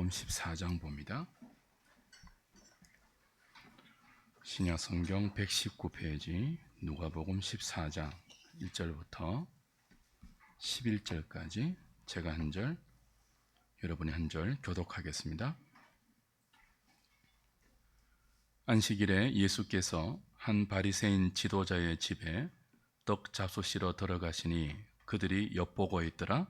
누가복음 14장 봅니다. 신약 성경 119페이지 누가복음 14장 1절부터 11절까지 제가 한 절, 여러분이 한 절 교독하겠습니다. 안식일에 예수께서 한 바리새인 지도자의 집에 떡 잡수시러 들어가시니 그들이 엿보고 있더라.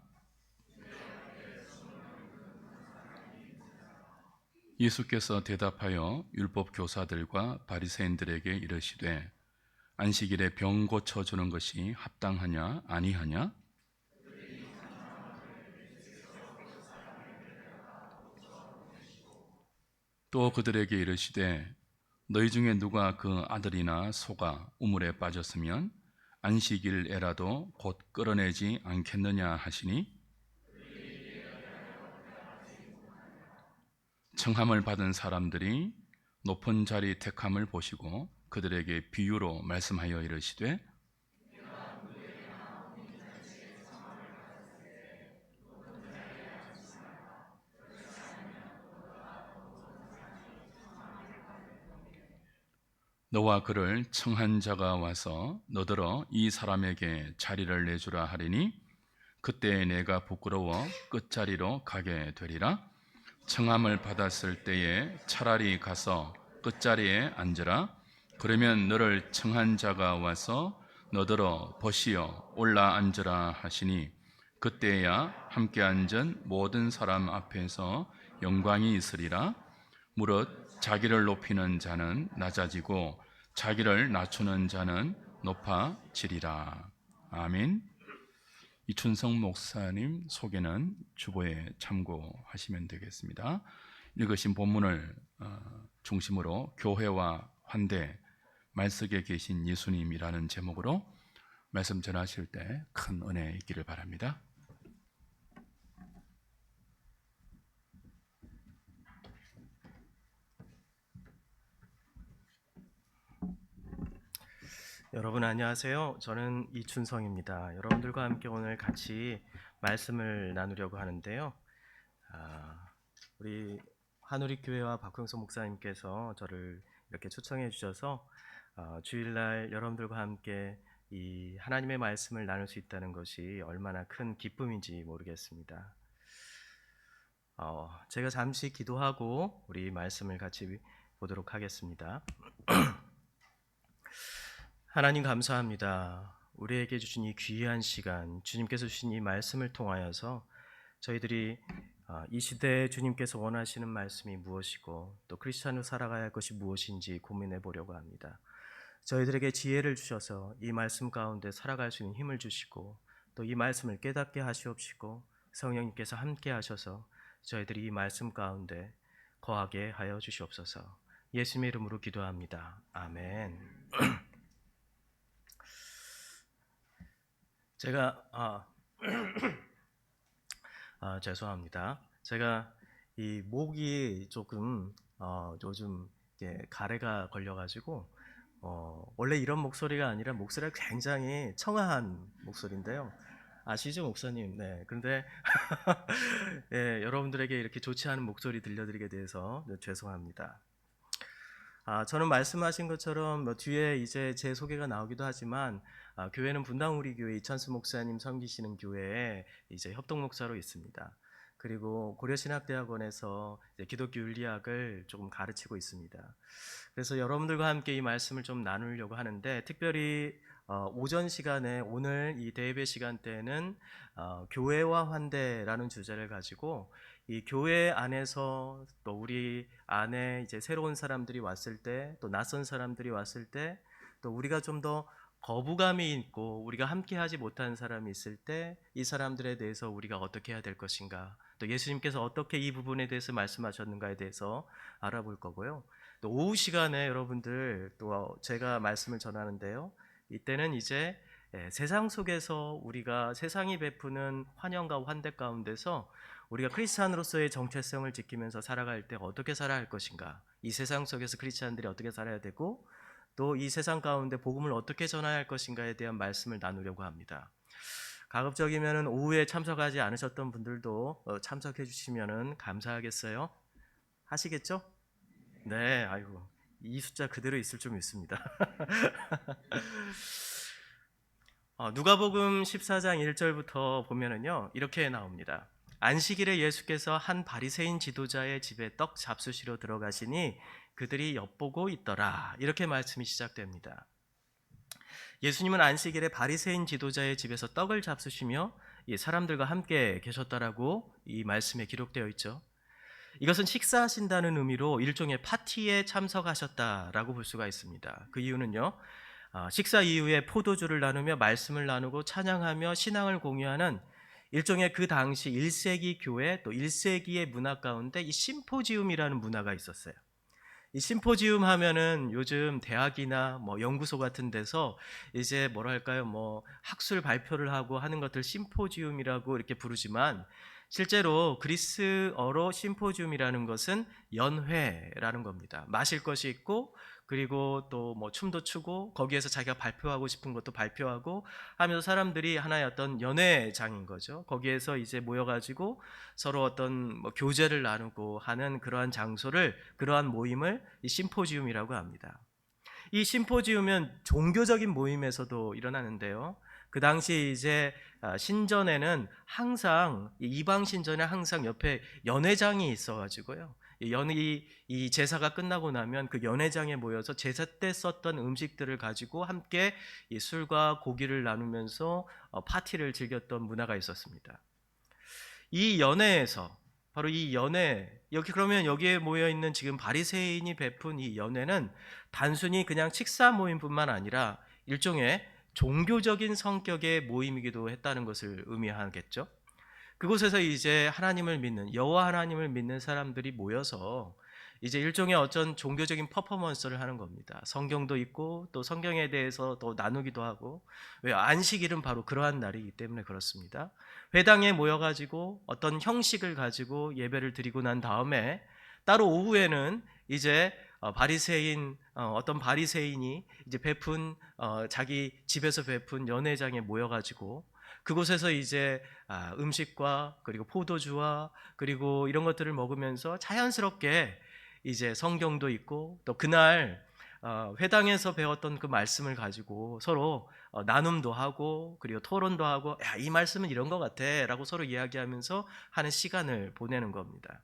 예수께서 대답하여 율법 교사들과 바리새인들에게 이르시되 안식일에 병 고쳐 주는 것이 합당하냐 아니하냐? 또 그들에게 이르시되 너희 중에 누가 그 아들이나 소가 우물에 빠졌으면 안식일에라도 곧 끌어내지 않겠느냐 하시니 청함을 받은 사람들이 높은 자리 택함을 보시고 그들에게 비유로 말씀하여 이르시되 너와 그를 청한 자가 와서 너더러 이 사람에게 자리를 내주라 하리니 그때 내가 부끄러워 끝자리로 가게 되리라. 청함을 받았을 때에 차라리 가서 끝자리에 앉으라. 그러면 너를 청한 자가 와서 너더러 벗이여 올라 앉으라 하시니 그때야 함께 앉은 모든 사람 앞에서 영광이 있으리라. 무릇 자기를 높이는 자는 낮아지고 자기를 낮추는 자는 높아지리라. 아멘. 이춘성 목사님 소개는 주보에 참고하시면 되겠습니다. 읽으신 본문을 중심으로 교회와 환대, 말씀에 계신 예수님이라는 제목으로 말씀 전하실 때 큰 은혜 있기를 바랍니다. 여러분 안녕하세요. 저는 이춘성입니다. 여러분들과 함께 오늘 같이 말씀을 나누려고 하는데요. 우리 한우리교회와 박형석 목사님께서 저를 이렇게 초청해 주셔서 주일날 여러분들과 함께 이 하나님의 말씀을 나눌 수 있다는 것이 얼마나 큰 기쁨인지 모르겠습니다. 제가 잠시 기도하고 우리 말씀을 같이 보도록 하겠습니다. 하나님 감사합니다. 우리에게 주신 이 귀한 시간, 주님께서 주신 이 말씀을 통하여서 저희들이 이 시대에 주님께서 원하시는 말씀이 무엇이고 또 크리스찬으로 살아가야 할 것이 무엇인지 고민해 보려고 합니다. 저희들에게 지혜를 주셔서 이 말씀 가운데 살아갈 수 있는 힘을 주시고 또 이 말씀을 깨닫게 하시옵시고 성령님께서 함께 하셔서 저희들이 이 말씀 가운데 거하게 하여 주시옵소서. 예수님의 이름으로 기도합니다. 아멘. 제가 죄송합니다. 제가 이 목이 조금 요즘 가래가 걸려가지고 원래 이런 목소리가 아니라 목소리가 굉장히 청아한 목소리인데요. 아시죠, 목사님? 네. 그런데 예, 여러분들에게 이렇게 좋지 않은 목소리 들려드리게 돼서 죄송합니다. 저는 말씀하신 것처럼 뒤에 이제 제 소개가 나오기도 하지만 교회는 분당우리교회 이찬수 목사님 섬기시는 교회에 이제 협동 목사로 있습니다. 그리고 고려신학대학원에서 이제 기독교 윤리학을 조금 가르치고 있습니다. 그래서 여러분들과 함께 이 말씀을 좀 나누려고 하는데 특별히 오전 시간에 오늘 이 대예배 시간대에는 교회와 환대라는 주제를 가지고 이 교회 안에서 또 우리 안에 이제 새로운 사람들이 왔을 때 또 낯선 사람들이 왔을 때 또 우리가 좀 더 거부감이 있고 우리가 함께 하지 못한 사람이 있을 때 이 사람들에 대해서 우리가 어떻게 해야 될 것인가 또 예수님께서 어떻게 이 부분에 대해서 말씀하셨는가에 대해서 알아볼 거고요. 또 오후 시간에 여러분들 또 제가 말씀을 전하는데요. 이때는 이제 세상 속에서 우리가 세상이 베푸는 환영과 환대 가운데서 우리가 크리스찬으로서의 정체성을 지키면서 살아갈 때 어떻게 살아야 할 것인가, 이 세상 속에서 크리스찬들이 어떻게 살아야 되고 또 이 세상 가운데 복음을 어떻게 전해야 할 것인가에 대한 말씀을 나누려고 합니다. 가급적이면 오후에 참석하지 않으셨던 분들도 참석해 주시면 감사하겠어요. 하시겠죠? 네, 아이고 이 숫자 그대로 있을 줄 믿습니다. 누가복음 14장 1절부터 보면은요 이렇게 나옵니다. 안식일에 예수께서 한 바리새인 지도자의 집에 떡 잡수시러 들어가시니 그들이 엿보고 있더라. 이렇게 말씀이 시작됩니다. 예수님은 안식일에 바리새인 지도자의 집에서 떡을 잡수시며 사람들과 함께 계셨다라고 이 말씀에 기록되어 있죠. 이것은 식사하신다는 의미로 일종의 파티에 참석하셨다라고 볼 수가 있습니다. 그 이유는요, 식사 이후에 포도주를 나누며 말씀을 나누고 찬양하며 신앙을 공유하는 일종의 그 당시 1세기 교회 또 1세기의 문화 가운데 이 심포지움이라는 문화가 있었어요. 이 심포지움 하면은 요즘 대학이나 뭐 연구소 같은 데서 이제 뭐랄까요, 뭐 학술 발표를 하고 하는 것들 심포지움이라고 이렇게 부르지만 실제로 그리스어로 심포지움이라는 것은 연회라는 겁니다. 마실 것이 있고 그리고 또 뭐 춤도 추고 거기에서 자기가 발표하고 싶은 것도 발표하고 하면서 사람들이 하나의 어떤 연회장인 거죠. 거기에서 이제 모여가지고 서로 어떤 뭐 교제를 나누고 하는 그러한 장소를, 그러한 모임을 이 심포지움이라고 합니다. 이 심포지움은 종교적인 모임에서도 일어나는데요. 그 당시 이제 신전에는 항상 이방 신전에 항상 옆에 연회장이 있어가지고요. 이 제사가 끝나고 나면 그 연회장에 모여서 제사 때 썼던 음식들을 가지고 함께 이 술과 고기를 나누면서 파티를 즐겼던 문화가 있었습니다. 이 연회에서 바로 이 연회, 그러면 여기에 모여 있는 지금 바리새인이 베푼 이 연회는 단순히 그냥 식사 모임뿐만 아니라 일종의 종교적인 성격의 모임이기도 했다는 것을 의미하겠죠. 그곳에서 이제 하나님을 믿는, 여호와 하나님을 믿는 사람들이 모여서 이제 일종의 어떤 종교적인 퍼포먼스를 하는 겁니다. 성경도 있고 또 성경에 대해서 또 나누기도 하고, 왜 안식일은 바로 그러한 날이기 때문에 그렇습니다. 회당에 모여가지고 어떤 형식을 가지고 예배를 드리고 난 다음에 따로 오후에는 이제 어떤 바리새인이 이제 베푼 자기 집에서 베푼 연회장에 모여가지고 그곳에서 이제 음식과 그리고 포도주와 그리고 이런 것들을 먹으면서 자연스럽게 이제 성경도 있고 또 그날 회당에서 배웠던 그 말씀을 가지고 서로 나눔도 하고 그리고 토론도 하고, 야, 이 말씀은 이런 것 같아 라고 서로 이야기하면서 하는 시간을 보내는 겁니다.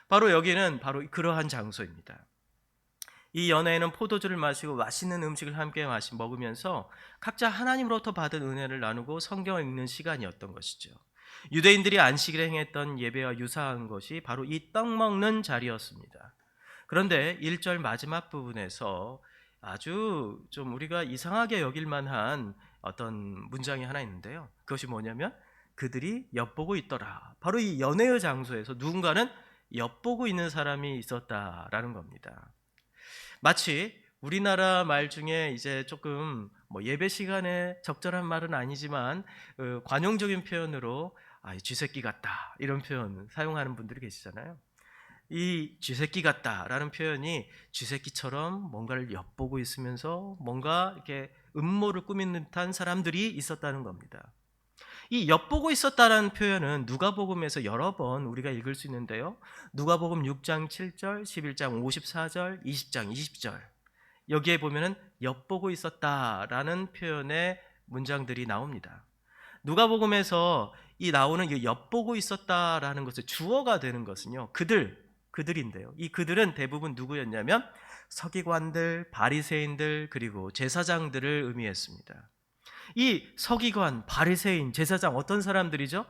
바로 여기는 바로 그러한 장소입니다. 이 연회에는 포도주를 마시고 맛있는 음식을 함께 먹으면서 각자 하나님으로부터 받은 은혜를 나누고 성경을 읽는 시간이었던 것이죠. 유대인들이 안식일에 행했던 예배와 유사한 것이 바로 이 떡 먹는 자리였습니다. 그런데 1절 마지막 부분에서 아주 좀 우리가 이상하게 여길 만한 어떤 문장이 하나 있는데요. 그것이 뭐냐면 그들이 엿보고 있더라. 바로 이 연회의 장소에서 누군가는 엿보고 있는 사람이 있었다라는 겁니다. 마치 우리나라 말 중에 이제 조금 뭐 예배 시간에 적절한 말은 아니지만 관용적인 표현으로 쥐새끼 같다 이런 표현 사용하는 분들이 계시잖아요. 이 쥐새끼 같다라는 표현이 쥐새끼처럼 뭔가를 엿보고 있으면서 뭔가 이렇게 음모를 꾸미는 듯한 사람들이 있었다는 겁니다. 이 엿보고 있었다라는 표현은 누가복음에서 여러 번 우리가 읽을 수 있는데요. 누가복음 6장 7절, 11장 54절, 20장 20절 여기에 보면은 엿보고 있었다라는 표현의 문장들이 나옵니다. 누가복음에서 이 나오는 이 엿보고 있었다라는 것의 주어가 되는 것은요. 그들인데요. 이 그들은 대부분 누구였냐면 서기관들, 바리새인들 그리고 제사장들을 의미했습니다. 이 서기관, 바리새인, 제사장 어떤 사람들이죠?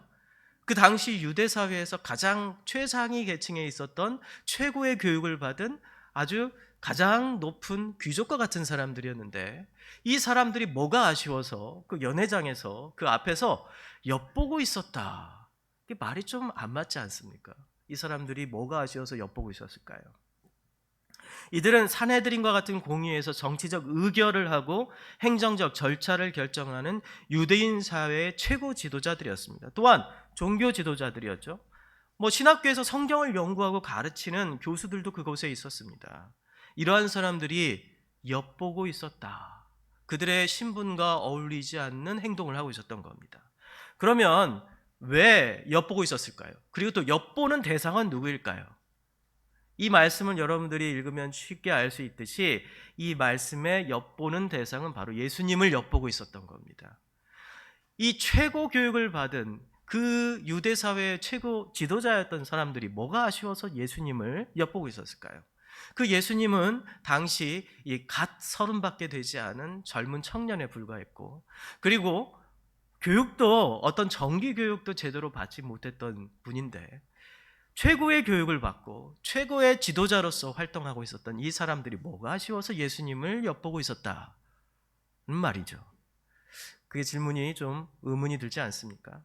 그 당시 유대 사회에서 가장 최상위 계층에 있었던 최고의 교육을 받은 아주 가장 높은 귀족과 같은 사람들이었는데 이 사람들이 뭐가 아쉬워서 그 연회장에서 그 앞에서 엿보고 있었다. 이게 말이 좀 안 맞지 않습니까? 이 사람들이 뭐가 아쉬워서 엿보고 있었을까요? 이들은 산헤드린과 같은 공의에서 정치적 의결을 하고 행정적 절차를 결정하는 유대인 사회의 최고 지도자들이었습니다. 또한 종교 지도자들이었죠. 신학교에서 성경을 연구하고 가르치는 교수들도 그곳에 있었습니다. 이러한 사람들이 엿보고 있었다. 그들의 신분과 어울리지 않는 행동을 하고 있었던 겁니다. 그러면 왜 엿보고 있었을까요? 그리고 또 엿보는 대상은 누구일까요? 이 말씀을 여러분들이 읽으면 쉽게 알 수 있듯이 이 말씀의 엿보는 대상은 바로 예수님을 엿보고 있었던 겁니다. 이 최고 교육을 받은 그 유대 사회의 최고 지도자였던 사람들이 뭐가 아쉬워서 예수님을 엿보고 있었을까요? 그 예수님은 당시 이 갓 서른밖에 되지 않은 젊은 청년에 불과했고, 그리고 교육도 어떤 정기 교육도 제대로 받지 못했던 분인데, 최고의 교육을 받고 최고의 지도자로서 활동하고 있었던 이 사람들이 뭐가 아쉬워서 예수님을 엿보고 있었다는 말이죠. 그게 질문이 좀 의문이 들지 않습니까?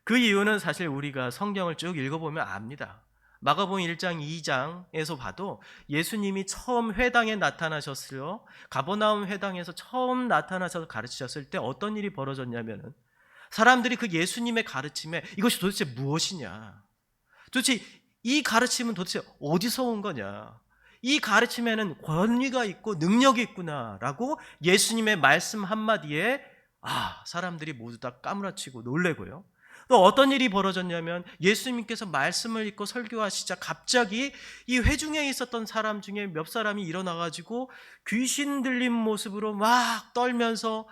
그 이유는 사실 우리가 성경을 쭉 읽어보면 압니다. 마가복음 1장 2장에서 봐도 예수님이 처음 회당에 나타나셨어요. 가버나움 회당에서 처음 나타나셔서 가르치셨을 때 어떤 일이 벌어졌냐면은, 사람들이 그 예수님의 가르침에 이것이 도대체 무엇이냐, 도대체 이 가르침은 도대체 어디서 온 거냐, 이 가르침에는 권위가 있고 능력이 있구나라고 예수님의 말씀 한마디에 사람들이 모두 다 까무라치고 놀래고요. 또 어떤 일이 벌어졌냐면, 예수님께서 말씀을 읽고 설교하시자 갑자기 이 회중에 있었던 사람 중에 몇 사람이 일어나가지고 귀신 들린 모습으로 막 떨면서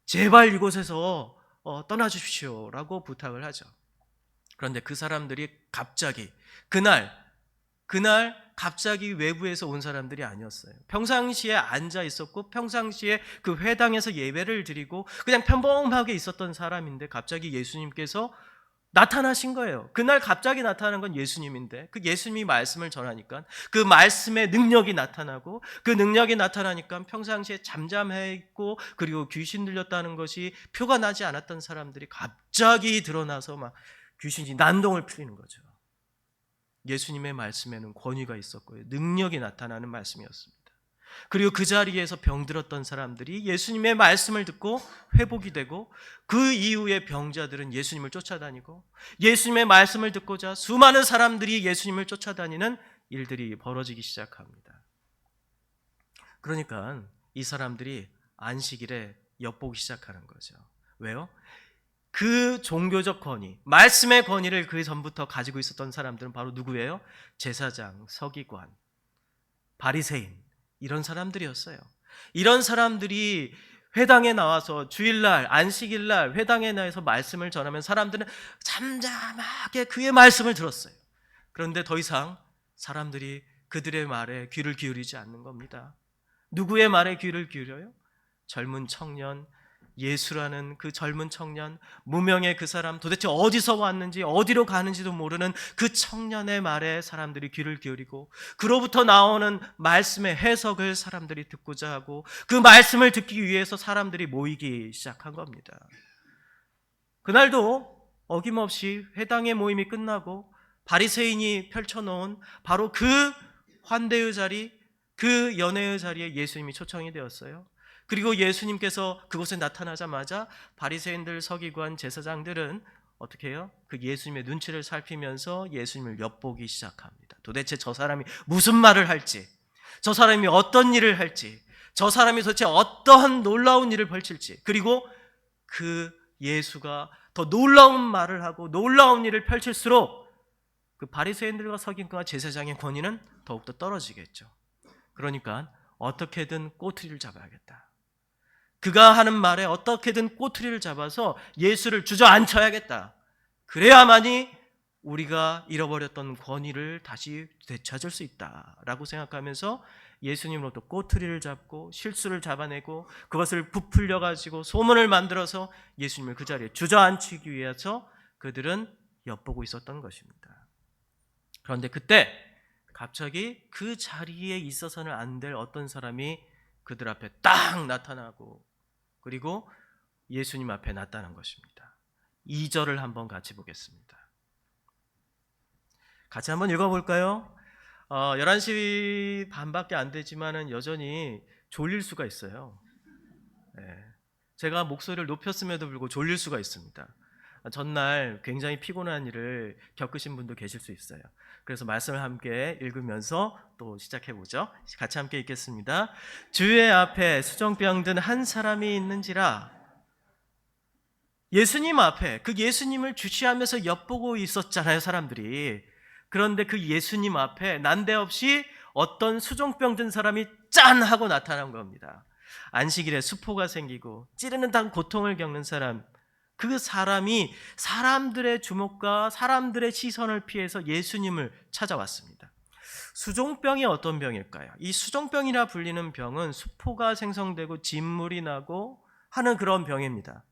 제발 이곳에서 떠나주십시오라고 부탁을 하죠. 그런데 그 사람들이 갑자기 그날 갑자기 외부에서 온 사람들이 아니었어요. 평상시에 앉아 있었고 평상시에 그 회당에서 예배를 드리고 그냥 평범하게 있었던 사람인데 갑자기 예수님께서 나타나신 거예요. 그날 갑자기 나타난 건 예수님인데, 그 예수님이 말씀을 전하니까 그 말씀의 능력이 나타나고, 그 능력이 나타나니까 평상시에 잠잠해 있고 그리고 귀신 들렸다는 것이 표가 나지 않았던 사람들이 갑자기 드러나서 막 귀신이 난동을 피우는 거죠. 예수님의 말씀에는 권위가 있었고요, 능력이 나타나는 말씀이었습니다. 그리고 그 자리에서 병들었던 사람들이 예수님의 말씀을 듣고 회복이 되고, 그 이후에 병자들은 예수님을 쫓아다니고, 예수님의 말씀을 듣고자 수많은 사람들이 예수님을 쫓아다니는 일들이 벌어지기 시작합니다. 그러니까 이 사람들이 안식일에 엿보기 시작하는 거죠. 왜요? 그 종교적 권위, 말씀의 권위를 그 전부터 가지고 있었던 사람들은 바로 누구예요? 제사장, 서기관, 바리새인, 이런 사람들이었어요. 이런 사람들이 회당에 나와서 주일날, 안식일날 회당에 나와서 말씀을 전하면 사람들은 잠잠하게 그의 말씀을 들었어요. 그런데 더 이상 사람들이 그들의 말에 귀를 기울이지 않는 겁니다. 누구의 말에 귀를 기울여요? 젊은 청년, 예수라는 그 젊은 청년, 무명의 그 사람, 도대체 어디서 왔는지 어디로 가는지도 모르는 그 청년의 말에 사람들이 귀를 기울이고, 그로부터 나오는 말씀의 해석을 사람들이 듣고자 하고, 그 말씀을 듣기 위해서 사람들이 모이기 시작한 겁니다. 그날도 어김없이 회당의 모임이 끝나고 바리새인이 펼쳐놓은 바로 그 환대의 자리, 그 연회의 자리에 예수님이 초청이 되었어요. 그리고 예수님께서 그곳에 나타나자마자 바리새인들, 서기관, 제사장들은 어떻게 해요? 그 예수님의 눈치를 살피면서 예수님을 엿보기 시작합니다. 도대체 저 사람이 무슨 말을 할지, 저 사람이 어떤 일을 할지, 저 사람이 도대체 어떠한 놀라운 일을 벌칠지, 그리고 그 예수가 더 놀라운 말을 하고 놀라운 일을 펼칠수록 그 바리새인들과 서기관과 제사장의 권위는 더욱더 떨어지겠죠. 그러니까 어떻게든 꼬투리를 잡아야겠다. 그가 하는 말에 어떻게든 꼬투리를 잡아서 예수를 주저앉혀야겠다. 그래야만이 우리가 잃어버렸던 권위를 다시 되찾을 수 있다라고 생각하면서 예수님으로부터 꼬투리를 잡고 실수를 잡아내고 그것을 부풀려 가지고 소문을 만들어서 예수님을 그 자리에 주저앉히기 위해서 그들은 엿보고 있었던 것입니다. 그런데 그때 갑자기 그 자리에 있어서는 안 될 어떤 사람이 그들 앞에 딱 나타나고, 그리고 예수님 앞에 나타난 것입니다. 2절을 한번 같이 보겠습니다. 같이 한번 읽어볼까요? 11시 반밖에 안 되지만은 여전히 졸릴 수가 있어요. 제가 목소리를 높였음에도 불구하고 졸릴 수가 있습니다. 전날 굉장히 피곤한 일을 겪으신 분도 계실 수 있어요. 그래서 말씀을 함께 읽으면서 또 시작해보죠. 같이 함께 읽겠습니다. 주의 앞에 수정병 든 한 사람이 있는지라. 예수님 앞에 그 예수님을 주시하면서 엿보고 있었잖아요, 사람들이. 그런데 그 예수님 앞에 난데없이 어떤 수종병 든 사람이 짠 하고 나타난 겁니다. 안식일에 수포가 생기고 찌르는 단 고통을 겪는 사람, 그 사람이 사람들의 주목과 사람들의 시선을 피해서 예수님을 찾아왔습니다. 수종병이 어떤 병일까요? 이 수종병이라 불리는 병은 수포가 생성되고 진물이 나고 하는 그런 병입니다.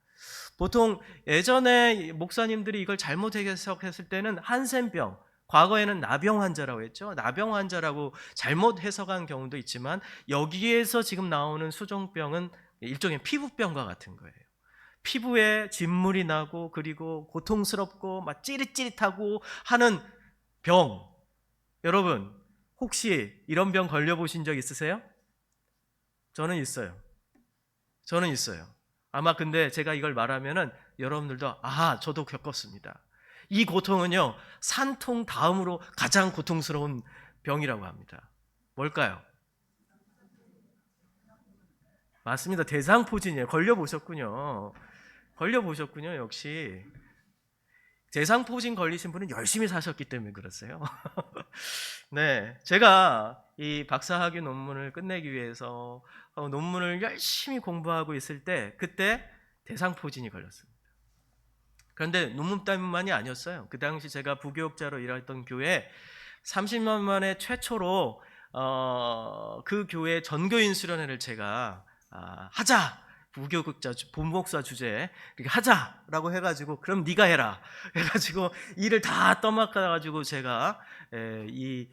보통 예전에 목사님들이 이걸 잘못 해석했을 때는 한센병, 과거에는 나병 환자라고 했죠. 나병 환자라고 잘못 해석한 경우도 있지만 여기에서 지금 나오는 수종병은 일종의 피부병과 같은 거예요. 피부에 진물이 나고 그리고 고통스럽고 막 찌릿찌릿하고 하는 병. 여러분, 혹시 이런 병 걸려보신 적 있으세요? 저는 있어요. 저는 있어요. 아마 근데 제가 이걸 말하면은 여러분들도 저도 겪었습니다. 이 고통은요, 산통 다음으로 가장 고통스러운 병이라고 합니다. 뭘까요? 맞습니다. 대상포진이에요. 걸려보셨군요. 역시. 대상포진 걸리신 분은 열심히 사셨기 때문에 그렇어요. 네, 제가 이 박사학위 논문을 끝내기 위해서 논문을 열심히 공부하고 있을 때 그때 대상포진이 걸렸습니다. 그런데 논문 때문만이 아니었어요. 그 당시 제가 부교육자로 일했던 교회 30년 만에 최초로 그 교회 전교인 수련회를 제가 하자, 부교육자 본목사 주제에 하자라고 해가지고 그럼 네가 해라 해가지고 일을 다 떠맡아가지고 제가 이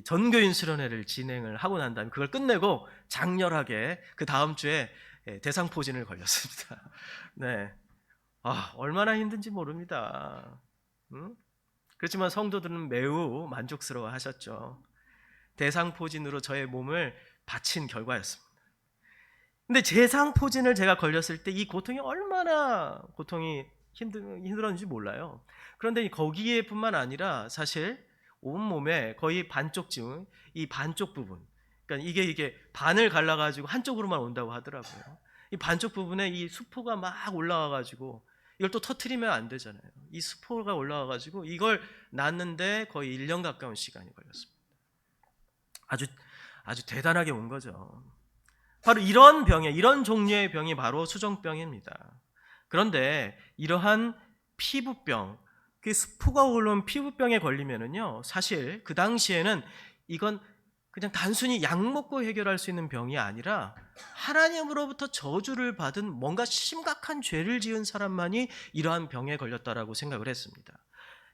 전교인 수련회를 진행을 하고 난 다음에 그걸 끝내고 장렬하게 그 다음 주에 대상포진을 걸렸습니다. 네, 얼마나 힘든지 모릅니다. 그렇지만 성도들은 매우 만족스러워 하셨죠. 대상포진으로 저의 몸을 바친 결과였습니다. 근데 대상포진을 제가 걸렸을 때 이 고통이 얼마나 힘들었는지 몰라요. 그런데 거기에뿐만 아니라 사실 온몸에 거의 반쪽쯤, 이 반쪽 부분, 그러니까 이게 반을 갈라가지고 한쪽으로만 온다고 하더라고요. 이 반쪽 부분에 이 수포가 막 올라와가지고 이걸 또 터트리면 안 되잖아요. 이 수포가 올라와가지고 이걸 낳는데 거의 1년 가까운 시간이 걸렸습니다. 아주 대단하게 온 거죠. 바로 이런 종류의 병이 바로 수종병입니다. 그런데 이러한 피부병, 그 수포가 올라온 피부병에 걸리면은요, 사실 그 당시에는 이건 그냥 단순히 약 먹고 해결할 수 있는 병이 아니라 하나님으로부터 저주를 받은 뭔가 심각한 죄를 지은 사람만이 이러한 병에 걸렸다라고 생각을 했습니다.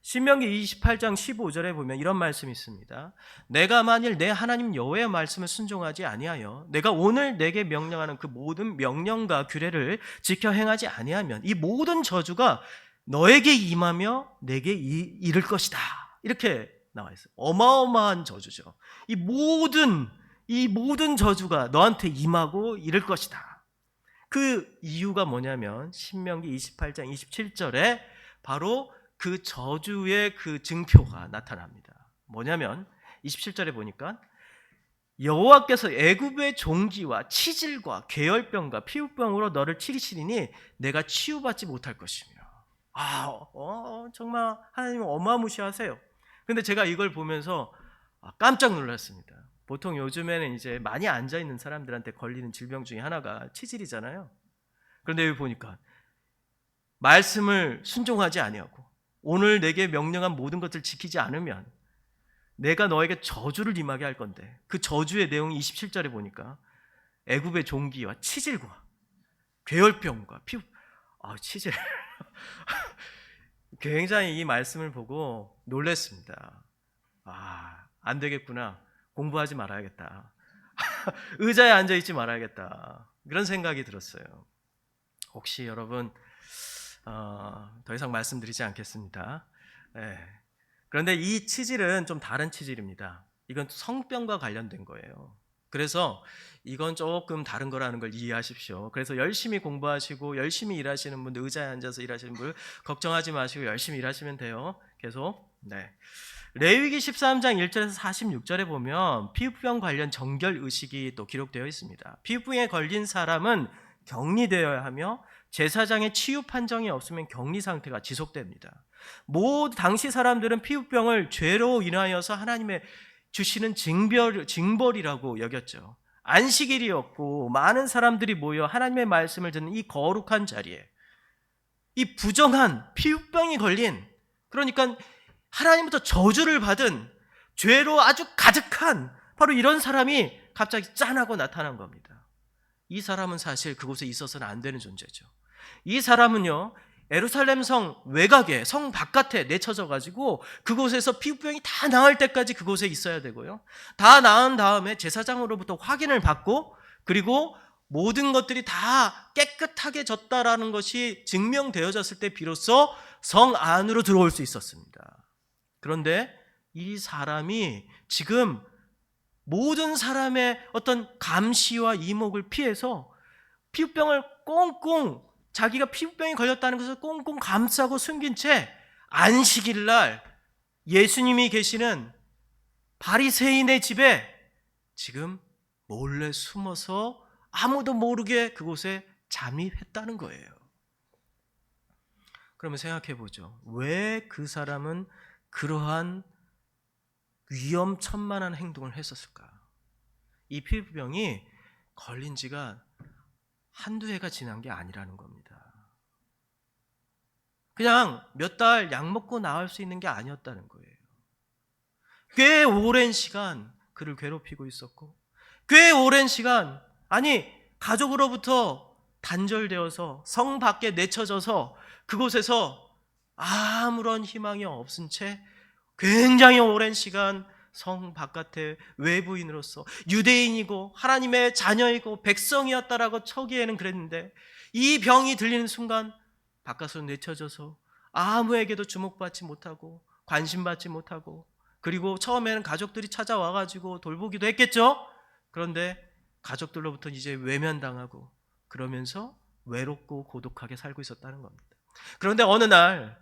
신명기 28장 15절에 보면 이런 말씀이 있습니다. 내가 만일 내 하나님 여호와의 말씀을 순종하지 아니하여 내가 오늘 내게 명령하는 그 모든 명령과 규례를 지켜 행하지 아니하면 이 모든 저주가 너에게 임하며 내게 이를 것이다. 이렇게 나와 있어요. 어마어마한 저주죠. 이 모든 저주가 너한테 임하고 이를 것이다. 그 이유가 뭐냐면 신명기 28장 27절에 바로 그 저주의 그 증표가 나타납니다. 뭐냐면 27절에 보니까 여호와께서 애굽의 종기와 치질과 괴혈병과 피부병으로 너를 치리시리니 내가 치유받지 못할 것이며. 정말 하나님은 어마무시하세요. 근데 제가 이걸 보면서 깜짝 놀랐습니다. 보통 요즘에는 이제 많이 앉아 있는 사람들한테 걸리는 질병 중에 하나가 치질이잖아요. 그런데 여기 보니까 말씀을 순종하지 아니하고 오늘 내게 명령한 모든 것을 지키지 않으면 내가 너에게 저주를 임하게 할 건데, 그 저주의 내용이 27절에 보니까 애굽의 종기와 치질과 괴혈병과 피부, 치질. 굉장히 이 말씀을 보고 놀랐습니다. 안 되겠구나. 공부하지 말아야겠다. 의자에 앉아 있지 말아야겠다. 그런 생각이 들었어요. 혹시 여러분 더 이상 말씀드리지 않겠습니다. 그런데 이 치질은 좀 다른 치질입니다. 이건 성병과 관련된 거예요. 그래서 이건 조금 다른 거라는 걸 이해하십시오. 그래서 열심히 공부하시고 열심히 일하시는 분들, 의자에 앉아서 일하시는 분들 걱정하지 마시고 열심히 일하시면 돼요. 계속. 레위기 13장 1절에서 46절에 보면 피부병 관련 정결 의식이 또 기록되어 있습니다. 피부병에 걸린 사람은 격리되어야 하며 제사장의 치유 판정이 없으면 격리 상태가 지속됩니다. 당시 사람들은 피부병을 죄로 인하여서 하나님의 주시는 징벌이라고 여겼죠. 안식일이었고 많은 사람들이 모여 하나님의 말씀을 듣는 이 거룩한 자리에 이 부정한 피부병이 걸린, 그러니까 하나님부터 저주를 받은 죄로 아주 가득한 바로 이런 사람이 갑자기 짠하고 나타난 겁니다. 이 사람은 사실 그곳에 있어서는 안 되는 존재죠. 이 사람은요, 예루살렘 성 외곽에, 성 바깥에 내쳐져 가지고 그곳에서 피부병이 다 나을 때까지 그곳에 있어야 되고요. 다 나은 다음에 제사장으로부터 확인을 받고, 그리고 모든 것들이 다 깨끗하게 졌다라는 것이 증명되어졌을 때 비로소 성 안으로 들어올 수 있었습니다. 그런데 이 사람이 지금 모든 사람의 어떤 감시와 이목을 피해서 피부병을 꽁꽁, 자기가 피부병이 걸렸다는 것을 꽁꽁 감싸고 숨긴 채 안식일 날 예수님이 계시는 바리새인의 집에 지금 몰래 숨어서 아무도 모르게 그곳에 잠입했다는 거예요. 그러면 생각해 보죠. 왜 그 사람은 그러한 위험천만한 행동을 했었을까? 이 피부병이 걸린 지가 한두 해가 지난 게 아니라는 겁니다. 그냥 몇 달 약 먹고 나을 수 있는 게 아니었다는 거예요. 꽤 오랜 시간 그를 괴롭히고 있었고, 꽤 오랜 시간, 아니 가족으로부터 단절되어서 성 밖에 내쳐져서 그곳에서 아무런 희망이 없은 채 굉장히 오랜 시간 성 바깥에 외부인으로서 유대인이고 하나님의 자녀이고 백성이었다라고 초기에는 그랬는데, 이 병이 들리는 순간 바깥으로 내쳐져서 아무에게도 주목받지 못하고 관심받지 못하고, 그리고 처음에는 가족들이 찾아와가지고 돌보기도 했겠죠. 그런데 가족들로부터 이제 외면당하고 그러면서 외롭고 고독하게 살고 있었다는 겁니다. 그런데 어느 날